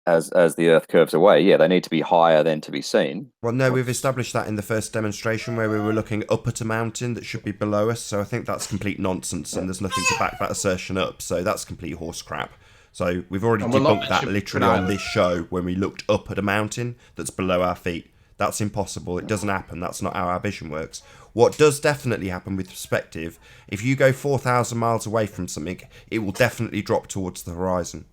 As the Earth curves away, yeah, they need to be higher than to be seen.
Well, no, we've established that in the first demonstration where we were looking up at a mountain that should be below us. So I think that's complete nonsense, and there's nothing to back that assertion up. So that's complete horse crap. So we've already debunked that literally on this show when we looked up at a mountain that's below our feet. That's impossible. It doesn't happen. That's not how our vision works. What does definitely happen with perspective, if you go 4,000 miles away from something, it will definitely drop towards the horizon.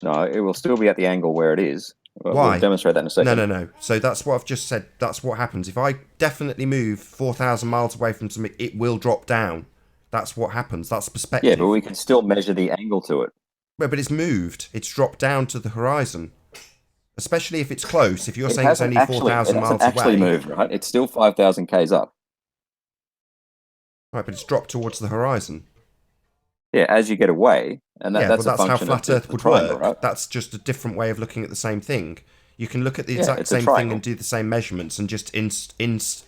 No, it will still be at the angle where it is.
Why?
We'll demonstrate that in a second.
No. So that's what I've just said. That's what happens. If I definitely move 4,000 miles away from something, it will drop down. That's what happens. That's perspective.
Yeah, but we can still measure the angle to it.
Well, but it's moved. It's dropped down to the horizon. Especially if it's close. If you're saying it's only 4,000 miles away.
It hasn't actually moved, right? It's still 5,000 k's up.
Right, but it's dropped towards the horizon.
Yeah, as you get away, and that's
how flat Earth would work.
Right?
That's just a different way of looking at the same thing. You can look at the exact same thing and do the same measurements and just insert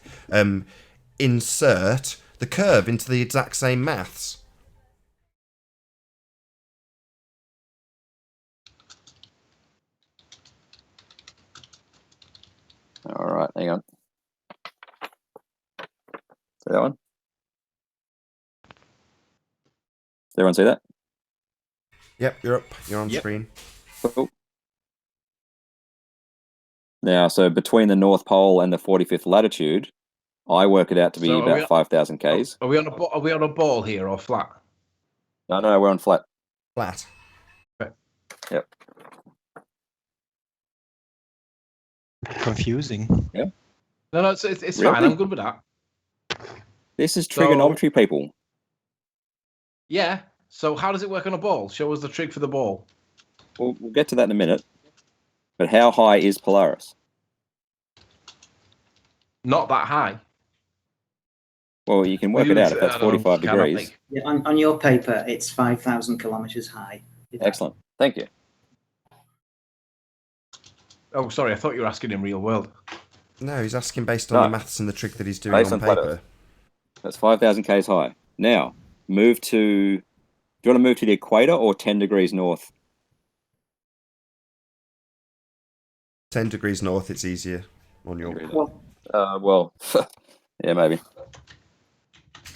the curve into the exact same maths.
All right, hang on. See that one? Does everyone see that?
Yep, you're up. You're on screen.
Cool. Now, so between the North Pole and the 45th latitude, I work it out to be about 5,000 k's.
Are we on a ball here or flat?
No, we're on flat.
Flat.
Okay.
Yep.
Confusing.
Yeah.
No, it's really? Fine. I'm good with that.
This is trigonometry, people.
Yeah. So how does it work on a ball? Show us the trig for the ball.
We'll get to that in a minute. But how high is Polaris?
Not that high.
Well, you can work it out if that's 45 degrees.
Yeah, on your paper, it's 5,000 kilometers high.
Excellent. Thank you.
Oh, sorry. I thought you were asking in real world.
No, he's asking based on the maths and the trig that he's doing on paper.
That's 5,000 k's high. Now, move to... Do you want to move to the equator or 10 degrees north?
10 degrees north, it's easier on your...
Well, yeah, maybe.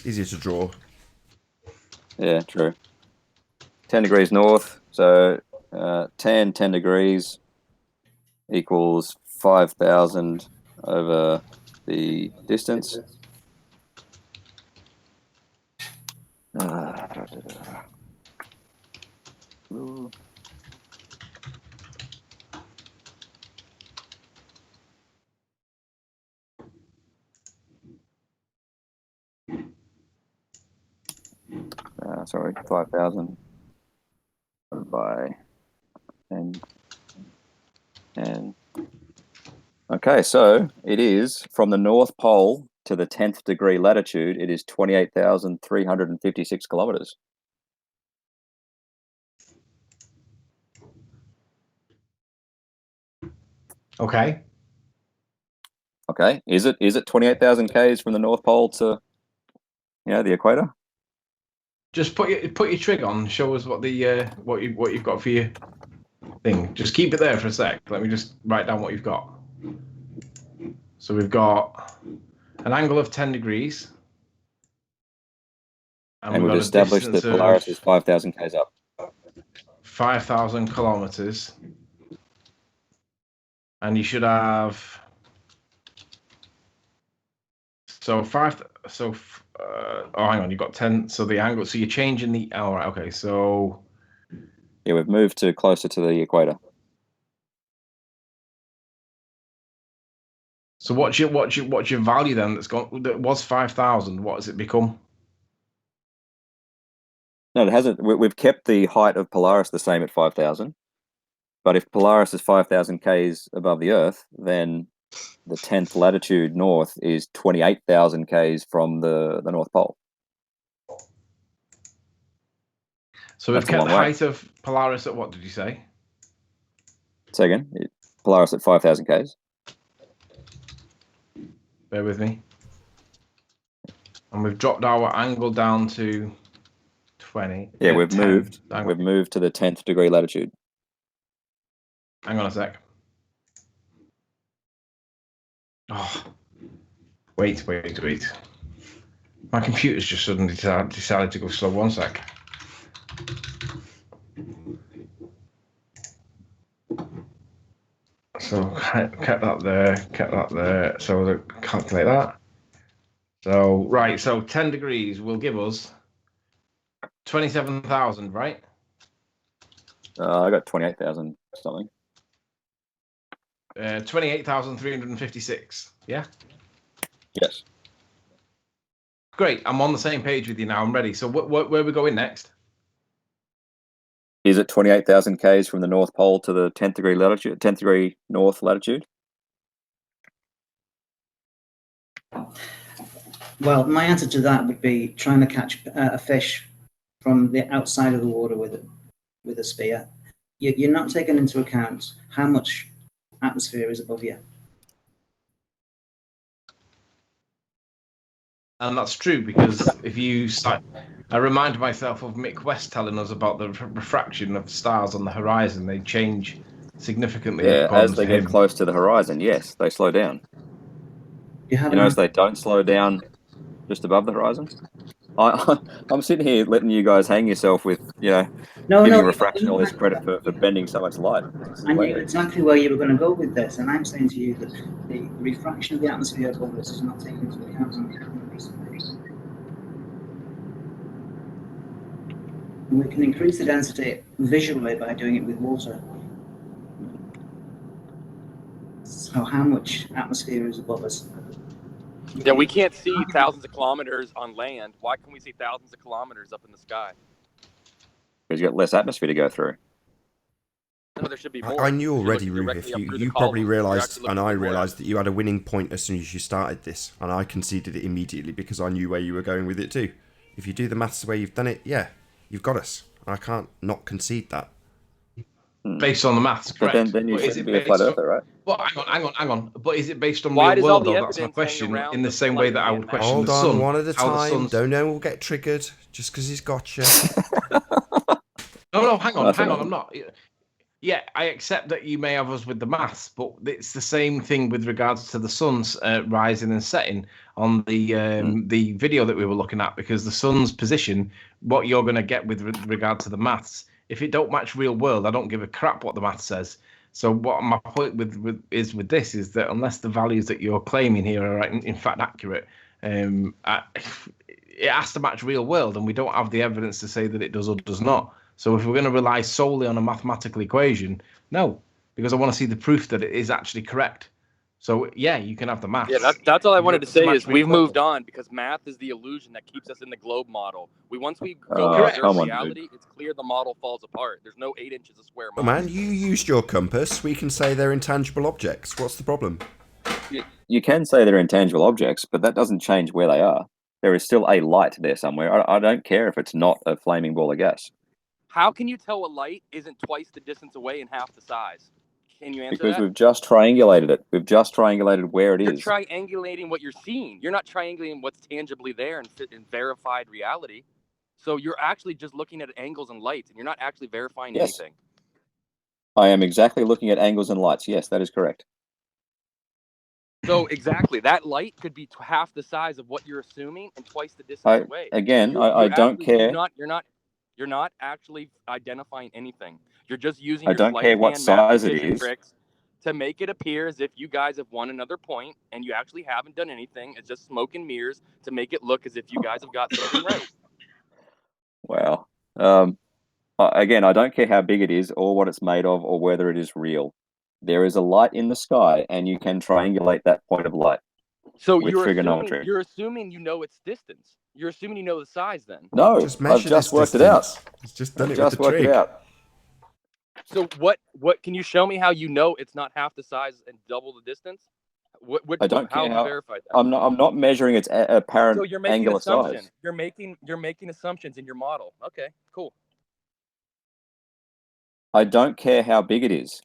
Easier to draw.
Yeah, true. 10 degrees north, so 10 degrees equals 5,000 over the distance. Sorry, 5,000 by 10. And okay, so it is from the North Pole to the 10th degree latitude, it is 28,356 kilometers.
Okay.
Okay. Is it 28,000 k's from the North Pole to the equator?
Just put your trig on. Show us what the what you've got for your thing. Just keep it there for a sec. Let me just write down what you've got. So we've got an angle of 10 degrees.
And we've established that Polaris is 5,000 k's up.
5,000 kilometers. And you should have... oh, hang on, you've got 10. So the angle, so you're changing the... Oh, right, okay, so...
Yeah, we've moved to closer to the equator.
So what's your value then that was 5,000? What has it become?
No, it hasn't. We've kept the height of Polaris the same at 5,000. But if Polaris is 5,000 k's above the Earth, then the 10th latitude north is 28,000 k's from the North Pole.
So we've kept the height of Polaris at what did you say?
Say again. Polaris at 5,000 Ks.
Bear with me. And we've dropped our angle down to 20.
Yeah, we've
10.
moved. We've moved to the 10th degree latitude.
Hang on a sec. Oh, wait. My computer's just suddenly decided to go slow. One sec. So kept that there. So we'll calculate that. So right, so 10 degrees will give us 27,000, right?
I got 28,000 something.
28,356. Yeah.
Yes.
Great. I'm on the same page with you now. I'm ready. So where are we going next?
Is it 28,000 Ks from the North Pole to the 10th degree latitude, 10th degree north latitude?
Well, my answer to that would be trying to catch a fish from the outside of the water with a spear. You're not taking into account how much atmosphere is above you.
And that's true, because if you start, I remind myself of Mick West telling us about the refraction of stars on the horizon. They change significantly.
Yeah, as they get close to the horizon, yes, they slow down. You notice they don't slow down just above the horizon? I'm sitting here letting you guys hang yourself with, giving refraction all this credit for bending so much light.
I knew exactly where you were going to go with this, and I'm saying to you that the refraction of the atmosphere above us is not taken into account on the we can increase the density visually by doing it with water. So how much atmosphere is above us?
Yeah, we can't see thousands of kilometers on land. Why can we see thousands of kilometers up in the sky?
Because you got less atmosphere to go through.
No, there should be more.
I knew already, Rufus. You probably realised, and I realised, that you had a winning point as soon as you started this, and I conceded it immediately because I knew where you were going with it too. If you do the maths the way you've done it, yeah, you've got us. I can't not concede that.
Based on the maths, correct.
But then you shouldn't be a flat earther, right?
Well, hang on. But is it based on real world, though? That's my question. In the same way that I would question the sun.
Hold on, one at a time. Don't know we'll get triggered just because he's got you.
No, hang on. I'm not. Yeah, I accept that you may have us with the maths, but it's the same thing with regards to the sun's rising and setting on the video that we were looking at, because the sun's position, what you're going to get with regard to the maths, if it don't match real world, I don't give a crap what the math says. So what my point with this is that unless the values that you're claiming here are in fact accurate, it has to match real world, and we don't have the evidence to say that it does or does not. So if we're going to rely solely on a mathematical equation, no, because I want to see the proof that it is actually correct. So yeah, you can have the math.
Yeah, that's all I wanted to say is we've moved on, because math is the illusion that keeps us in the globe model. Once we go to reality, it's clear the model falls apart. There's no 8 inches of square miles.
Man, you used your compass. We can say they're intangible objects. What's the problem?
You can say they're intangible objects, but that doesn't change where they are. There is still a light there somewhere. I don't care if it's not a flaming ball of gas.
How can you tell a light isn't twice the distance away and half the size? Can you answer that?
Because we've just triangulated it. We've just triangulated where it is.
You're triangulating what you're seeing. You're not triangulating what's tangibly there in verified reality. So you're actually just looking at angles and lights, and you're not actually verifying anything.
I am exactly looking at angles and lights. Yes, that is correct.
So exactly, that light could be half the size of what you're assuming and twice the distance away.
Again, I don't care.
You're not actually identifying anything. You're just using
I don't care what size it is
tricks to make it appear as if you guys have won another point, and you actually haven't done anything. It's just smoke and mirrors to make it look as if you guys have got something right.
Well, again, I don't care how big it is or what it's made of or whether it is real. There is a light in the sky, and you can triangulate that point of light.
So
with trigonometry.
You're assuming you know its distance. You're assuming you know the size then.
No, I've just worked it out.
It's just done it with the trig.
So what can you show me how you know it's not half the size and double the distance?
I don't care how.
Verified that?
I'm not measuring its apparent
so you're making
angular
size.
size.
You're making assumptions in your model. Okay, cool.
I don't care how big it is.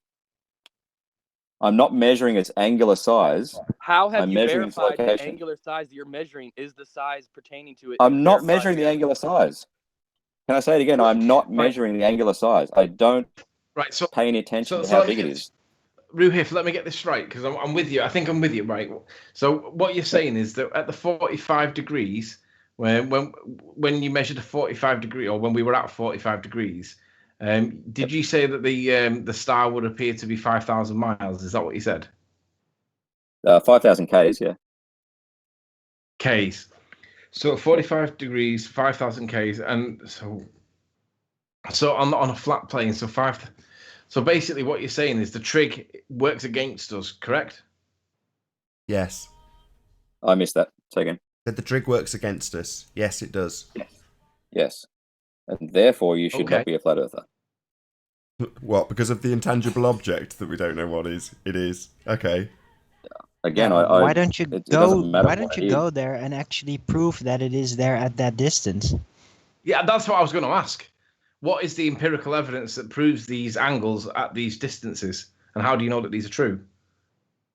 I'm not measuring its angular size.
How have
I'm
you
measuring its
verified the
location.
angular size that you're measuring is the size pertaining to it?
I'm not measuring the angular size. Can I say it again? I'm not measuring the angular size. I don't pay any attention to how big it is.
Ruhif, let me get this straight, because I'm with you. I think I'm with you, right? So what you're saying is that at the 45 degrees, when you measured a 45 degree, or when we were at 45 degrees, did you say that the star would appear to be 5,000 miles? Is that what you said?
5,000 Ks, yeah.
Ks. So at 45 degrees, 5,000 Ks, and so on a flat plane, so basically what you're saying is the trig works against us, correct?
Yes.
I missed that. Say again.
That the trig works against us. Yes, it does.
Yes. And therefore you should not be a flat earther.
What? Because of the intangible object that we don't know what is? It is. Okay.
Again,
why don't you go there and actually prove that it is there at that distance?
Yeah, that's what I was going to ask. What is the empirical evidence that proves these angles at these distances? And how do you know that these are true?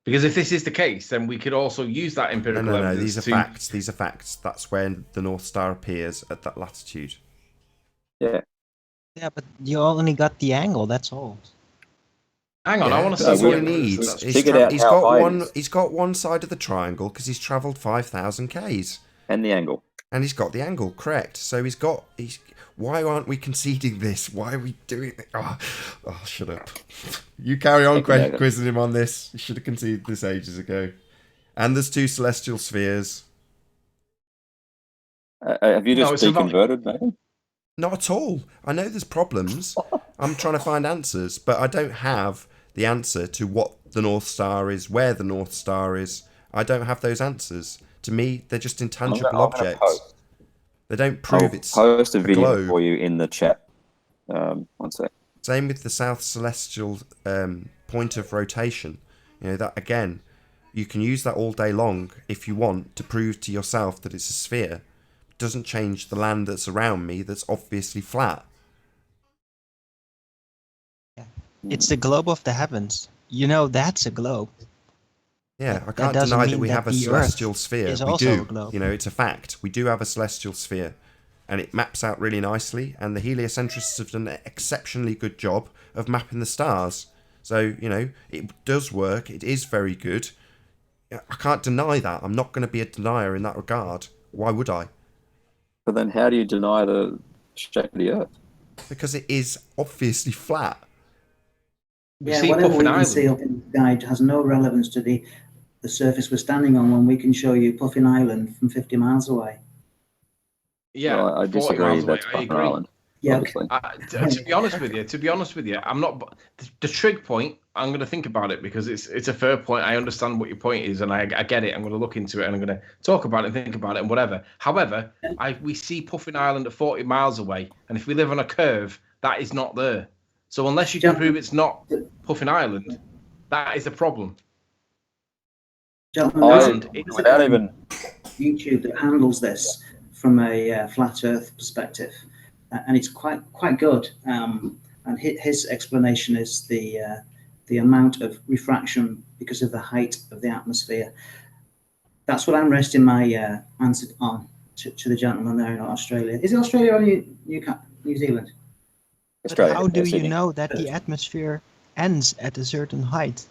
Because if this is the case, then we could also use that empirical evidence.
No, these are facts. These are facts. That's when the North Star appears at that latitude.
Yeah.
Yeah, but you only got the angle, that's all.
Hang on, I want to see.
That's what he needs. He's got one side of the triangle because he's travelled 5,000 Ks.
And the angle.
And he's got the angle, correct. So why aren't we conceding this? Why are we doing it? Oh, shut up. You carry on quizzing him on this. You should have conceded this ages ago. And there's 2 celestial spheres.
Have you just deconverted, Nathan?
Not at all. I know there's problems. I'm trying to find answers, but I don't have the answer to what the North Star is, where the North Star is. I don't have those answers. To me, they're just intangible objects. They don't prove it's
post a video
globe.
For you in the chat. One sec.
Same with the South Celestial point of rotation. You know, that again, you can use that all day long if you want to prove to yourself that it's a sphere. It doesn't change the land that's around me that's obviously flat.
Yeah. It's the globe of the heavens. You know that's a globe.
Yeah, I can't deny that we have a celestial sphere. We do. You know, it's a fact. We do have a celestial sphere. And it maps out really nicely. And the heliocentrists have done an exceptionally good job of mapping the stars. So, you know, it does work. It is very good. I can't deny that. I'm not going to be a denier in that regard. Why would I?
But then how do you deny the shape of the Earth?
Because it is obviously flat.
Yeah, whatever we can see up in the guide has no relevance to the surface we're standing on when we can show you Puffin Island from 50 miles away.
Yeah,
well, I disagree. That's Puffin Island.
Yeah, to be honest with you, I'm not the trig point. I'm going to think about it because it's a fair point. I understand what your point is, and I get it. I'm going to look into it, and I'm going to talk about it, and think about it, and whatever. However, we see Puffin Island at 40 miles away, and if we live on a curve, that is not there. So unless you can prove it's not Puffin Island, that is a problem.
Gentlemen, without even YouTube that handles this from a flat Earth perspective, and it's quite good. And his explanation is the amount of refraction because of the height of the atmosphere. That's what I'm resting my answer on to the gentleman there in Australia. Is it Australia or New Zealand?
But how do you know that the atmosphere ends at a certain height?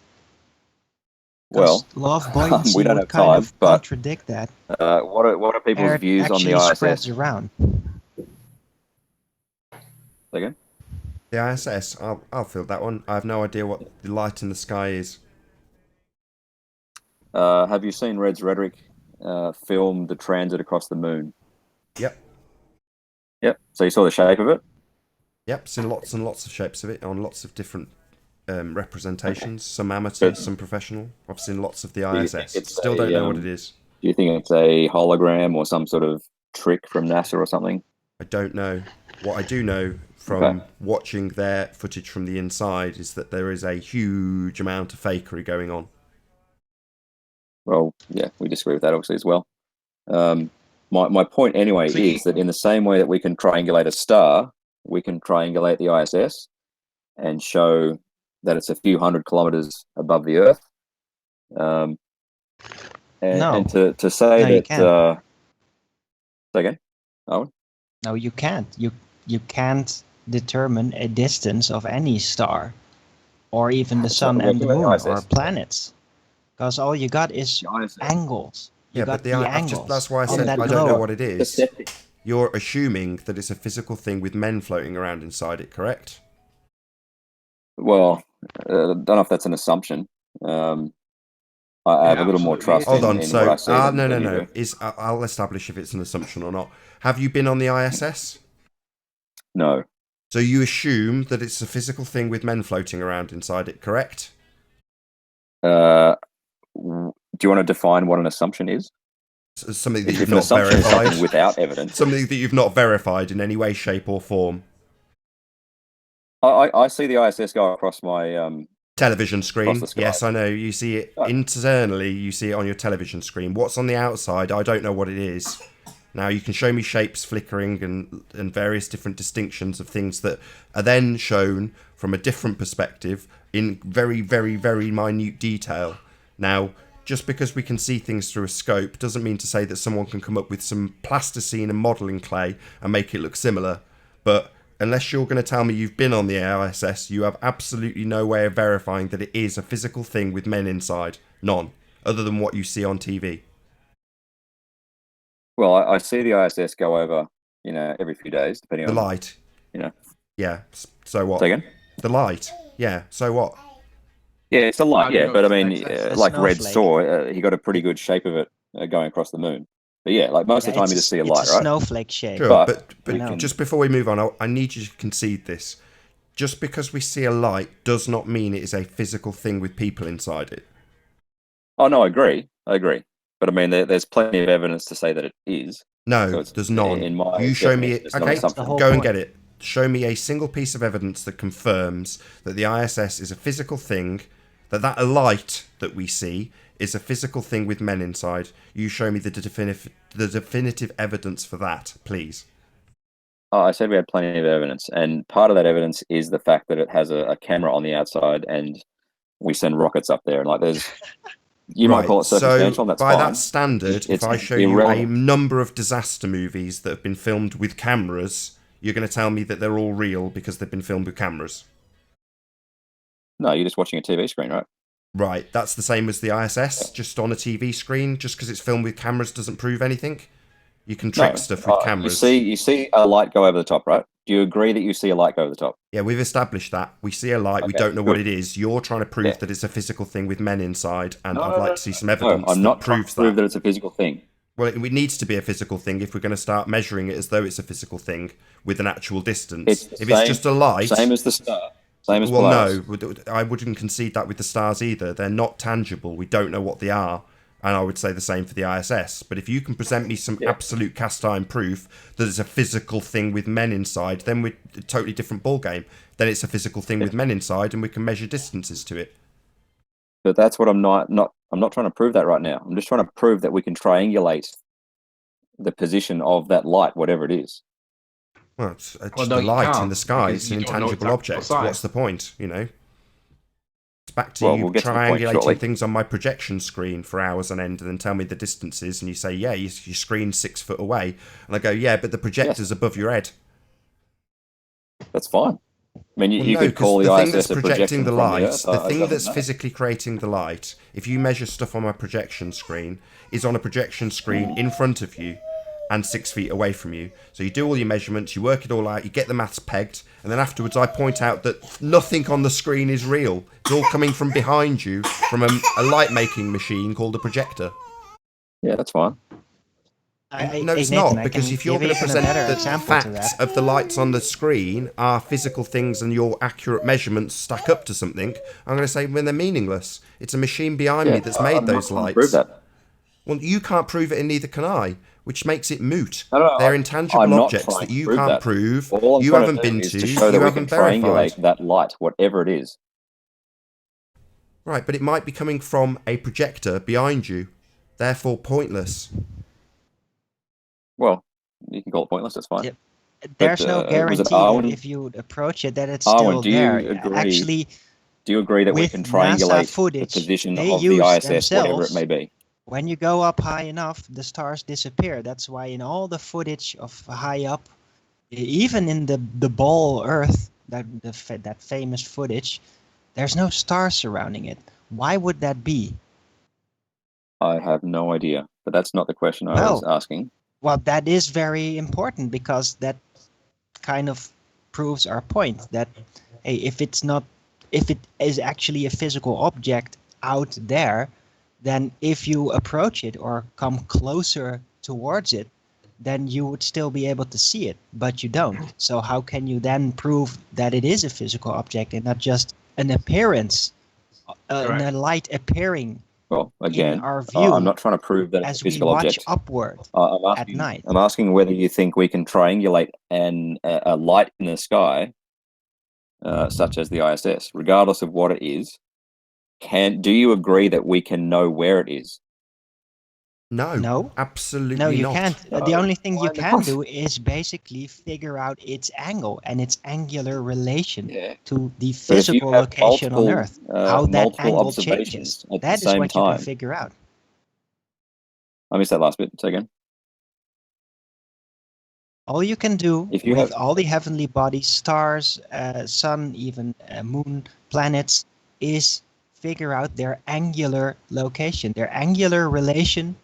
Well,
law of buoyancy
we don't have
kind
time,
of
but
contradict that.
What are people's views on the ISS?
Spreads around.
Again?
The ISS, I'll fill that one. I have no idea what the light in the sky is.
Have you seen Red's Rhetoric film The Transit Across the Moon?
Yep.
So you saw the shape of it?
Yep, seen lots and lots of shapes of it on lots of different representations. Some amateur, some professional. I've seen lots of the ISS. Still don't know what it is.
Do you think it's a hologram or some sort of trick from NASA or something?
I don't know. What I do know from watching their footage from the inside is that there is a huge amount of fakery going on.
Well, yeah, we disagree with that obviously as well. My point anyway is that in the same way that we can triangulate a star, we can triangulate the ISS and show that it's a few hundred kilometers above the Earth. And to say
No, you
that.
can't.
Say again, Owen?
No, you can't. You can't determine a distance of any star, or even the sun and the moon or planets, because all you got is angles. You got the angles.
That's why I said I don't know what it is. You're assuming that it's a physical thing with men floating around inside it, correct?
Well, I don't know if that's an assumption. I have a little more trust in what I see.
No. I'll establish if it's an assumption or not. Have you been on the ISS?
No.
So you assume that it's a physical thing with men floating around inside it, correct?
Do you want to define what an assumption is?
Something that you've not verified
without evidence.
Something that you've not verified in any way, shape, or form.
I see the ISS go across my
television screen. Yes, I know. You see it internally. You see it on your television screen. What's on the outside? I don't know what it is. Now you can show me shapes flickering and various different distinctions of things that are then shown from a different perspective in very, very, very minute detail. Now, just because we can see things through a scope doesn't mean to say that someone can come up with some plasticine and modelling clay and make it look similar. But unless you're going to tell me you've been on the ISS, you have absolutely no way of verifying that it is a physical thing with men inside. None. Other than what you see on TV.
Well, I see the ISS go over, every few days, depending on...
The light. Yeah, so what?
Say again?
The light. Yeah, so what?
Yeah, it's a light, but I mean, like Red saw, he got a pretty good shape of it going across the moon. But yeah, like most of the time you just see a light, right?
It's a snowflake shape.
Sure, but just before we move on, I need you to concede this. Just because we see a light does not mean it is a physical thing with people inside it.
Oh, no, I agree. But I mean, there's plenty of evidence to say that it is.
No, there's none. You show me it. Okay, go and get it. Show me a single piece of evidence that confirms that the ISS is a physical thing, that a light that we see is a physical thing with men inside. You show me the definitive evidence for that, please.
Oh, I said we had plenty of evidence, and part of that evidence is the fact that it has a camera on the outside, and we send rockets up there. And like, there's, you might call it circumstantial.
So
that's
by
fine.
that standard, if I show you a number of disaster movies that have been filmed with cameras, you're going to tell me that they're all real because they've been filmed with cameras.
No, you're just watching a TV screen, right?
Right, that's the same as the ISS, just on a TV screen. Just because it's filmed with cameras doesn't prove anything. You can trick stuff with cameras.
You see a light go over the top, right? Do you agree that you see a light go over the top?
Yeah, we've established that. We see a light, we don't know what it is. You're trying to prove that it's a physical thing with men inside, and I'd like to see some evidence
I'm not
that proves
prove that it's a physical thing.
Well, it needs to be a physical thing if we're going to start measuring it as though it's a physical thing with an actual distance. If it's just a light...
Same as the star. Same as
Polaris.
Polaris.
No, I wouldn't concede that with the stars either. They're not tangible. We don't know what they are. And I would say the same for the ISS. But if you can present me some absolute cast iron proof that it's a physical thing with men inside, then we're a totally different ballgame. Then it's a physical thing with men inside, and we can measure distances to it.
But that's what I'm not trying to prove that right now. I'm just trying to prove that we can triangulate the position of that light, whatever it is.
Well, it's just a light in the sky. It's an intangible object. What's the point, It's back to you triangulating things on my projection screen for hours on end and then tell me the distances, and you say, yeah, your screen's 6 foot away. And I go, yeah, but the projector's above your head.
That's fine. I mean, you could call the ISS
thing that's projecting the light, the thing that's
know.
physically creating the light, if you measure stuff on my projection screen, is on a projection screen in front of you and 6 feet away from you. So you do all your measurements, you work it all out, you get the maths pegged, and then afterwards I point out that nothing on the screen is real. It's all coming from behind you, from a light-making machine called a projector.
Yeah, that's fine.
No, it's not, because if you're going to present the facts of the lights on the screen are physical things and your accurate measurements stack up to something, I'm going to say, well, they're meaningless. It's a machine behind me that's made those lights.
Prove that.
Well, you can't prove it, and neither can I, which makes it moot.
No,
they're intangible objects that you can't prove, you haven't been to, you haven't verified.
That light, whatever it is.
Right, but it might be coming from a projector behind you, therefore pointless.
Well, you can call it pointless, that's fine.
Yep. There's no guarantee that if you approach it that it's still there. Actually,
Do you agree that we
with
can
NASA
triangulate
footage
the position
they
of the
use
ISS, whatever it
themselves,
may be?
when you go up high enough, the stars disappear. That's why in all the footage of high up, even in the ball Earth, that famous footage, there's no stars surrounding it. Why would that be?
I have no idea, but that's not the question I was asking.
Well, that is very important because that kind of proves our point that, hey, if it is actually a physical object out there, then if you approach it or come closer towards it, then you would still be able to see it, but you don't. So how can you then prove that it is a physical object and not just an appearance, a light appearing
Well, again,
in our view
I'm not trying to prove that it's a physical object.
As we watch upward at night?
I'm asking whether you think we can triangulate a light in the sky, such as the ISS, regardless of what it is. Do you agree that we can know where it is?
No, absolutely
no, you
not.
can't. The only thing you can do is basically figure out its angle and its angular relation to the physical location on Earth. How that angle changes. That is what you can figure out.
I missed that last bit. Say again.
All you can do with all the heavenly bodies, stars, sun, even moon, planets, is figure out their angular location, their angular relation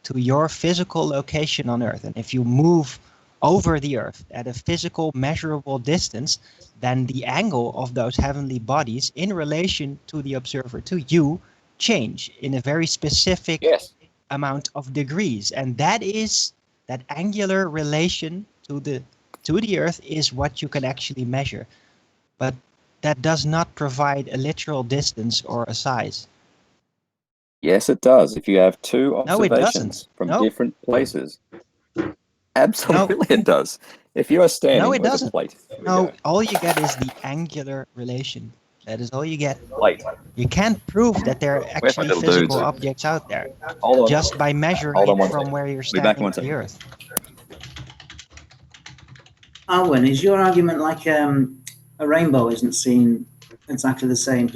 to your physical location on Earth. And if you move over the Earth at a physical measurable distance, then the angle of those heavenly bodies in relation to the observer, to you, change in a very specific amount of degrees. And that angular relation to the Earth is what you can actually measure. But that does not provide a literal distance or a size.
Yes, it does. If you have two observations from different places. Absolutely it does. If you are standing with a plate.
No, all you get is the angular relation. That is all you get.
Plate.
You can't prove that there are actually physical objects out there just by measuring it from where you're standing on the Earth.
Alwyn, is your argument like a rainbow isn't seen exactly the same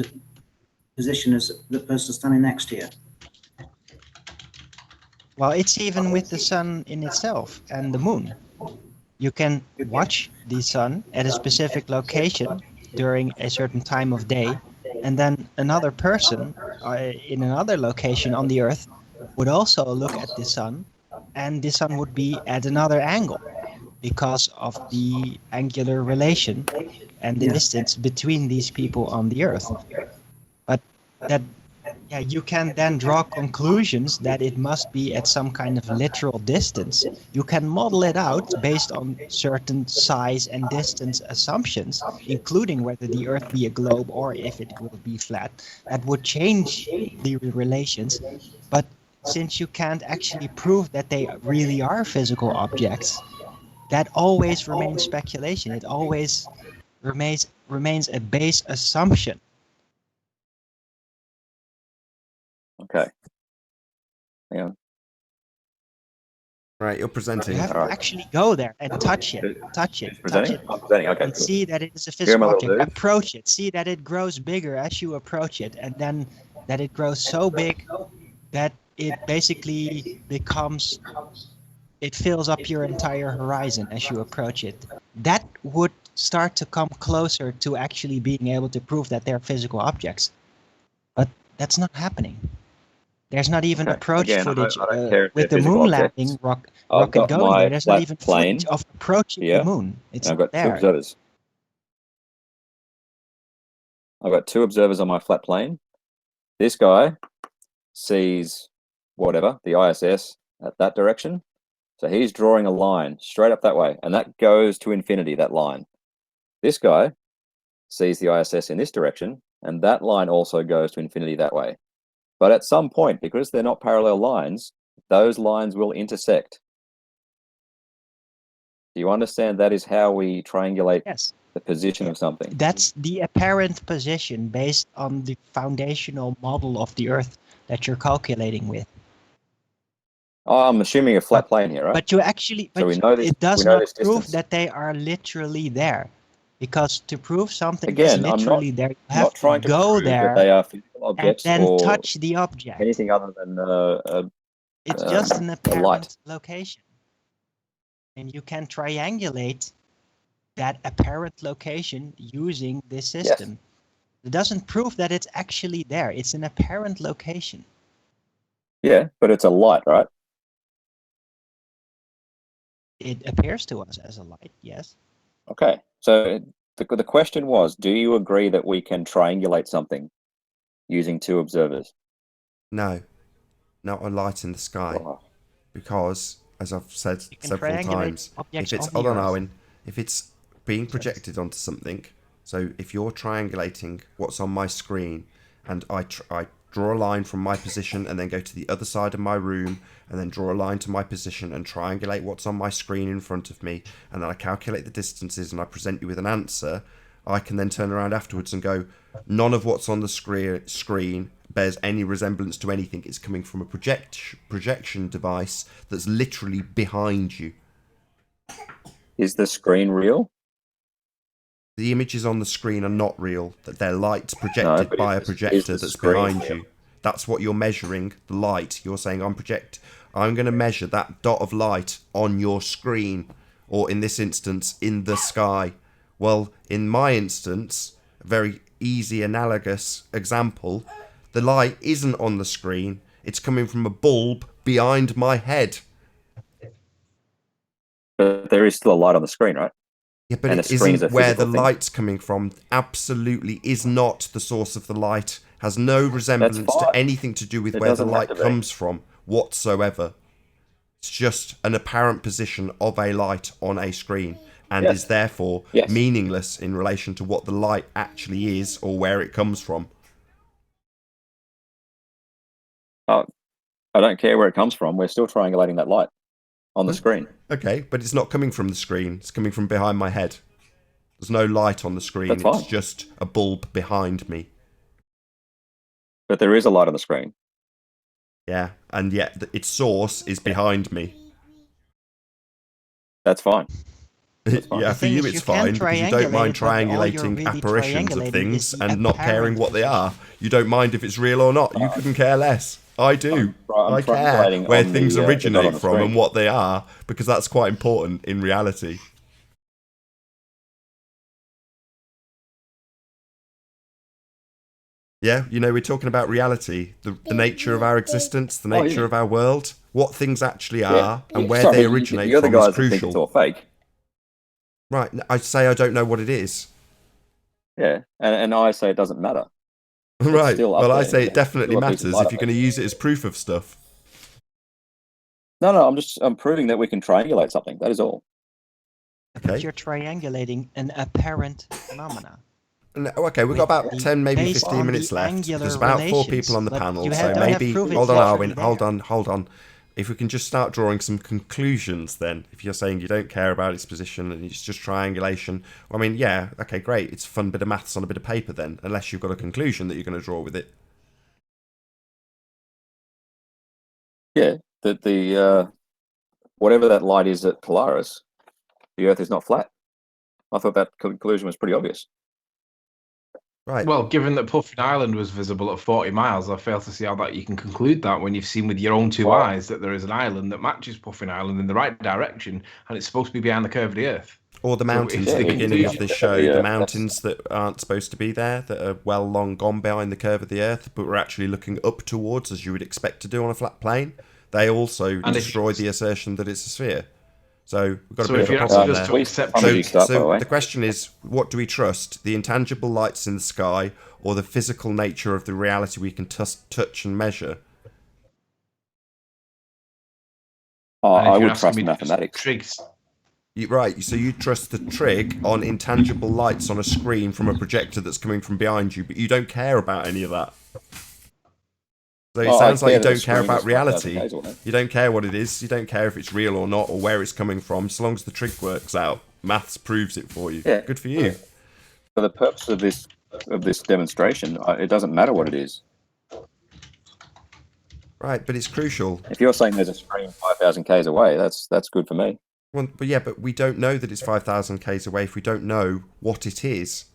position as the person standing next to you?
Well, it's even with the sun in itself and the moon. You can watch the sun at a specific location during a certain time of day, and then another person in another location on the Earth would also look at the sun, and the sun would be at another angle because of the angular relation and the distance between these people on the Earth. But that you can then draw conclusions that it must be at some kind of literal distance. You can model it out based on certain size and distance assumptions, including whether the Earth be a globe or if it will be flat. That would change the relations. But since you can't actually prove that they really are physical objects, that always remains speculation. It always remains a base assumption.
Okay. Hang on.
Right, you're presenting.
You have to actually go there and touch it,
Okay,
and see that it is a physical object. Approach it. See that it grows bigger as you approach it, and then that it grows so big that it basically it fills up your entire horizon as you approach it. That would start to come closer to actually being able to prove that they're physical objects. But that's not happening. There's not even approach footage with the moon landing rocket going there. There's not even footage of approaching the moon. It's
I've got
there.
2 observers. I've got 2 observers on my flat plane. This guy sees whatever, the ISS, at that direction. So he's drawing a line straight up that way, and that goes to infinity, that line. This guy sees the ISS in this direction, and that line also goes to infinity that way. But at some point, because they're not parallel lines, those lines will intersect. Do you understand that is how we triangulate the position of something?
That's the apparent position based on the foundational model of the Earth that you're calculating with.
Oh, I'm assuming a flat plane here, right?
But you actually, it does not prove that they are literally there. Because to prove something
Again,
is literally there, you have
not trying
to
to
go
prove
there
that they are physical
and
objects
then
or
touch the object.
anything other than
It's just an
a light.
apparent location. And you can triangulate that apparent location using this system.
Yes.
It doesn't prove that it's actually there. It's an apparent location.
Yeah, but it's a light, right?
It appears to us as a light, yes.
Okay. So the question was, do you agree that we can triangulate something using two observers?
No, not a light in the sky.
Oh.
Because, as I've said
You can
several
triangulate
times,
objects
if it's
on the
hold on,
Earth.
Owen, if it's being projected onto something, so if you're triangulating what's on my screen, and I draw a line from my position and then go to the other side of my room and then draw a line to my position and triangulate what's on my screen in front of me, and then I calculate the distances and I present you with an answer, I can then turn around afterwards and go, none of what's on the screen bears any resemblance to anything. It's coming from a projection device that's literally behind you.
Is the screen real?
The images on the screen are not real. That they're lights projected by a projector that's behind you. That's what you're measuring, the light. You're saying I'm going to measure that dot of light on your screen, or in this instance, in the sky. Well, in my instance, a very easy analogous example, the light isn't on the screen. It's coming from a bulb behind my head.
But there is still a light on the screen, right?
Yeah, but it isn't where the light's coming from. Absolutely is not the source of the light. Has no resemblance to anything to do with where the light comes from whatsoever. It's just an apparent position of a light on a screen, and is therefore meaningless in relation to what the light actually is or where it comes from.
I don't care where it comes from. We're still triangulating that light on the screen.
Okay, but it's not coming from the screen. It's coming from behind my head. There's no light on the screen.
That's fine.
It's just a bulb behind me.
But there is a light on the screen.
Yeah, and yet its source is behind me.
That's fine.
Yeah, for you it's fine because you don't mind triangulating apparitions of things and not caring what they are. You don't mind if it's real or not. You couldn't care less. I do. I care where things originate from and what they are, because that's quite important in reality. Yeah, you know, we're talking about reality, the nature of our existence, the nature of our world, what things actually are, and where they originate from is crucial.
Think it's all fake.
Right, I say I don't know what it is.
Yeah, and I say it doesn't matter.
Right, well I say it definitely matters if you're going to use it as proof of stuff.
No, I'm proving that we can triangulate something, that is all.
Okay.
But you're triangulating an apparent phenomena.
Okay, we've got about 10, maybe 15 minutes left. There's about 4 people on the panel, so maybe... Hold on, Arwin, hold on. If we can just start drawing some conclusions then, if you're saying you don't care about its position and it's just triangulation, I mean, yeah, okay, great. It's a fun bit of maths on a bit of paper then, unless you've got a conclusion that you're going to draw with it.
Yeah, that the whatever that light is at Polaris, the Earth is not flat. I thought that conclusion was pretty obvious.
Right.
Well, given that Puffin Island was visible at 40 miles, I fail to see how that you can conclude that when you've seen with your own two eyes that there is an island that matches Puffin Island in the right direction, and it's supposed to be behind the curve of the Earth.
Or the mountains at the beginning of this show, the mountains that aren't supposed to be there, that are well long gone behind the curve of the Earth, but we're actually looking up towards, as you would expect to do on a flat plane. They also destroy the assertion that it's a sphere. So we've got a bit of a problem there. So the question is, what do we trust? The intangible lights in the sky or the physical nature of the reality we can touch and measure?
I would trust mathematics.
Trigs.
Right, so you trust the trig on intangible lights on a screen from a projector that's coming from behind you, but you don't care about any of that. So it sounds like you don't care about reality. You don't care what it is. You don't care if it's real or not or where it's coming from. So long as the trig works out, maths proves it for you. Yeah. Good for you.
For the purpose of this demonstration, it doesn't matter what it is.
Right, but it's crucial.
If you're saying there's a screen 5,000 k's away, that's good for me.
Well, but yeah, but we don't know that it's 5,000 k's away if we don't know what it is.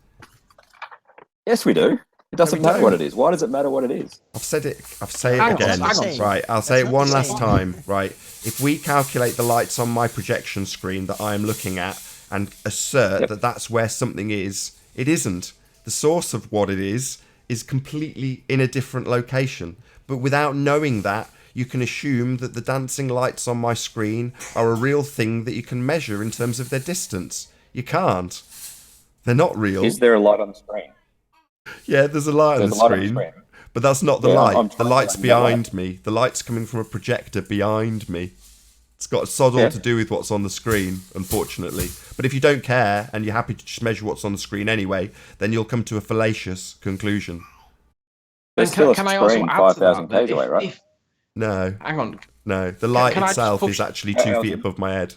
Yes, we do. It doesn't matter
don't.
what it is. Why does it matter what it is?
I've said it. I've said it
Hang on,
again.
hang on.
Right, I'll say it
not
one
the
last
same.
time. Right, if we calculate the lights on my projection screen that I am looking at and assert that that's where something is, it isn't. The source of what it is completely in a different location. But without knowing that, you can assume that the dancing lights on my screen are a real thing that you can measure in terms of their distance. You can't. They're not real.
Is there a light on the screen?
Yeah, there's a light on the screen. But that's not the light. The light's behind me. The light's coming from a projector behind me. It's got sod all to do with what's on the screen, unfortunately. But if you don't care and you're happy to just measure what's on the screen anyway, then you'll come to a fallacious conclusion.
There's still a screen 5,000 k's away, right?
No.
Hang on.
No, the light itself is actually 2 feet above my head.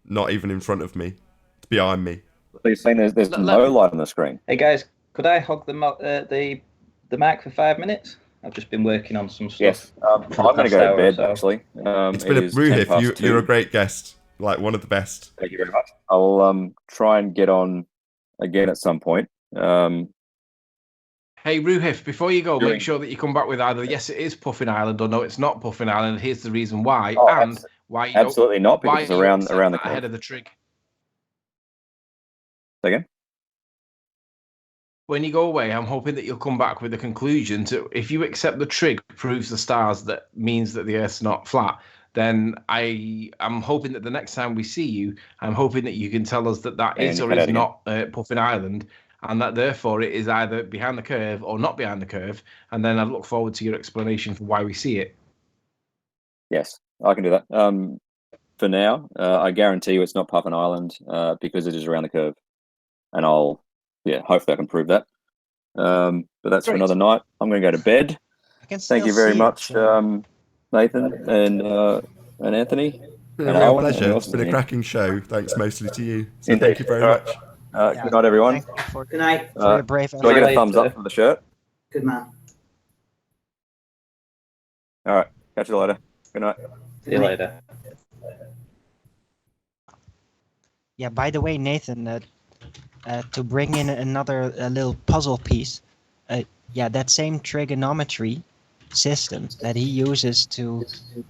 Not even in front of me. It's behind me.
So you're saying there's no light on the screen?
Hey guys, could I hog the mic for 5 minutes? I've just been working on some stuff.
Yes, I'm going to go to bed, actually.
It's been a Ruhif. You're a great guest. Like, one of the best.
Thank you very much. I'll try and get on again at some point.
Hey, Ruhif, before you go, make sure that you come back with either yes, it is Puffin Island, or no, it's not Puffin Island. Here's the reason why, and why you
absolutely not, because it's around the
ahead of the trig.
Say again?
When you go away, I'm hoping that you'll come back with a conclusion to if you accept the trig proves the stars, that means that the Earth's not flat. Then I'm hoping that the next time we see you, I'm hoping that you can tell us that is or is not Puffin Island, and that therefore it is either behind the curve or not behind the curve. And then I look forward to your explanation for why we see it.
Yes, I can do that. For now, I guarantee you it's not Puffin Island because it is around the curve, and hopefully I can prove that. But that's for another night. I'm going to go to bed. Thank you very much, Nathan and Anthony.
Real pleasure. It's been a cracking show. Thanks mostly to you. So thank you very much.
Good night, everyone.
Good night.
Do I get a thumbs up for the shirt?
Good man.
All right. Catch you later. Good night.
See you later.
Yeah, by the way, Nathan, to bring in another little puzzle piece, that same trigonometry system that he uses to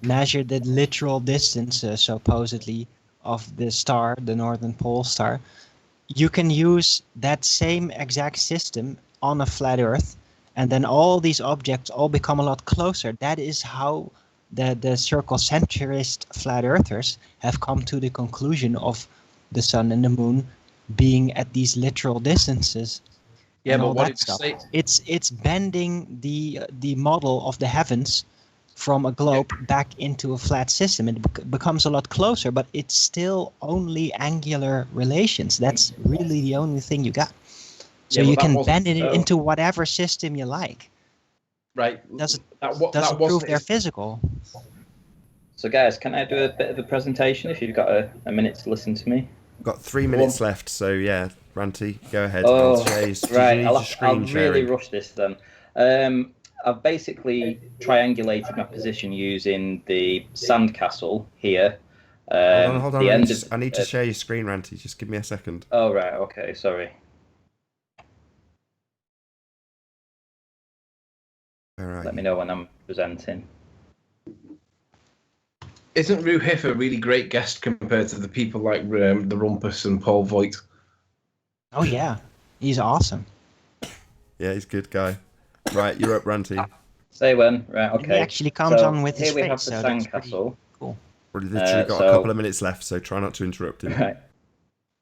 measure the literal distance, supposedly, of the star, the Northern Pole star, you can use that same exact system on a flat Earth, and then all these objects all become a lot closer. That is how the circle-centrist flat earthers have come to the conclusion of the sun and the moon being at these literal distances.
Yeah, but what
did you say? It's bending the model of the heavens from a globe back into a flat system. It becomes a lot closer, but it's still only angular relations. That's really the only thing you got. So you can bend it into whatever system you like.
Right.
Doesn't prove they're physical.
So guys, can I do a bit of a presentation if you've got a minute to listen to me?
We've got 3 minutes left, so yeah, Ranty, go ahead.
Oh, right. I'll really rush this then. I've basically triangulated my position using the sandcastle here.
Hold on. I need to share your screen, Ranty. Just give me a second.
Oh, right. Okay. Sorry.
All right.
Let me know when I'm presenting.
Isn't Ruhif a really great guest compared to the people like the Rumpus and Paul Voigt?
Oh, yeah. He's awesome.
Yeah, he's a good guy. Right, you're up, Ranty.
Say when. Right, okay.
He actually comes on with his
face. Here we have the sandcastle.
Cool.
We've literally got a couple of minutes left, so try not to interrupt him.
Right.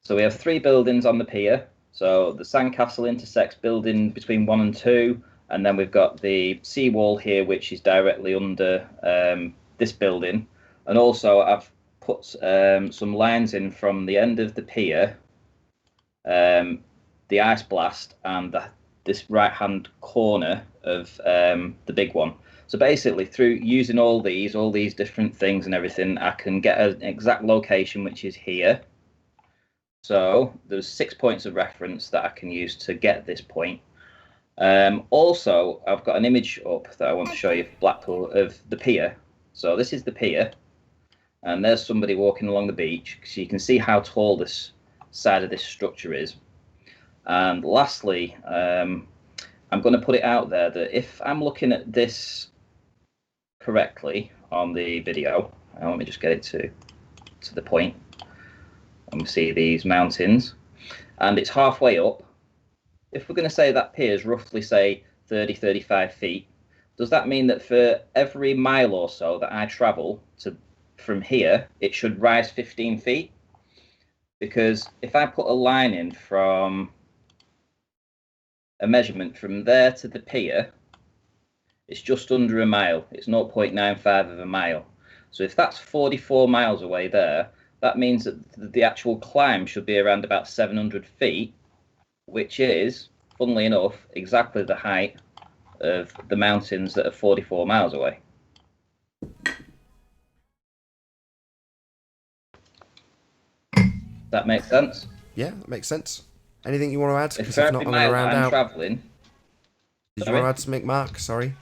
So we have 3 buildings on the pier. So the sandcastle intersects building between 1 and 2, and then we've got the seawall here, which is directly under this building. And also I've put some lines in from the end of the pier, the ice blast, and this right-hand corner of the big one. So basically, through using all these different things and everything, I can get an exact location, which is here. So there's 6 points of reference that I can use to get this point. Also, I've got an image up that I want to show you for Blackpool of the pier. So this is the pier. and there's somebody walking along the beach, so you can see how tall this side of this structure is. And lastly, I'm going to put it out there that if I'm looking at this correctly on the video, let me just get it to the point, and we see these mountains, and it's halfway up. If we're going to say that pier is roughly, say, 30-35 feet, does that mean that for every mile or so that I travel from here, it should rise 15 feet? Because if I put a line in from a measurement from there to the pier, it's just under a mile. It's 0.95 of a mile. So if that's 44 miles away there, that means that the actual climb should be around about 700 feet, which is, funnily enough, exactly the height of the mountains that are 44 miles away. Does that make sense?
Yeah, that makes sense. Anything you want to add?
If every mile I'm traveling...
Did you want to add something, Mark? Sorry.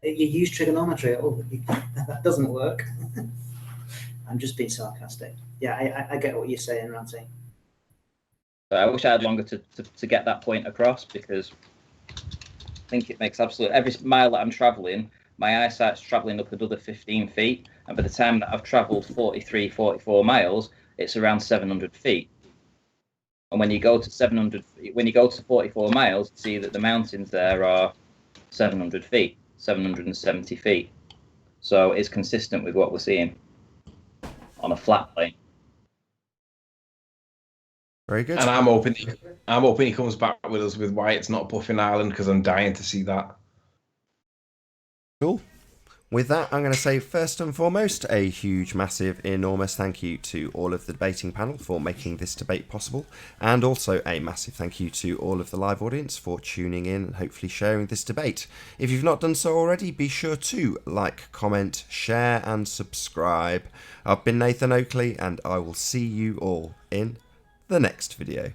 You use trigonometry. Oh, that doesn't work. I'm just being sarcastic. Yeah, I get what you're saying, Ranty.
I wish I had longer to get that point across, because I think it makes absolute... Every mile that I'm traveling, my eyesight's traveling up another 15 feet, and by the time that I've traveled 43, 44 miles, it's around 700 feet. And when you go to 44 miles, you see that the mountains there are 700 feet, 770 feet. So it's consistent with what we're seeing on a flat plane.
Very good.
And I'm hoping he comes back with us with why it's not Puffin Island, because I'm dying to see that.
Cool. With that, I'm going to say first and foremost a huge, massive, enormous thank you to all of the debating panel for making this debate possible, and also a massive thank you to all of the live audience for tuning in and hopefully sharing this debate. If you've not done so already, be sure to like, comment, share and subscribe. I've been Nathan Oakley, and I will see you all in the next video.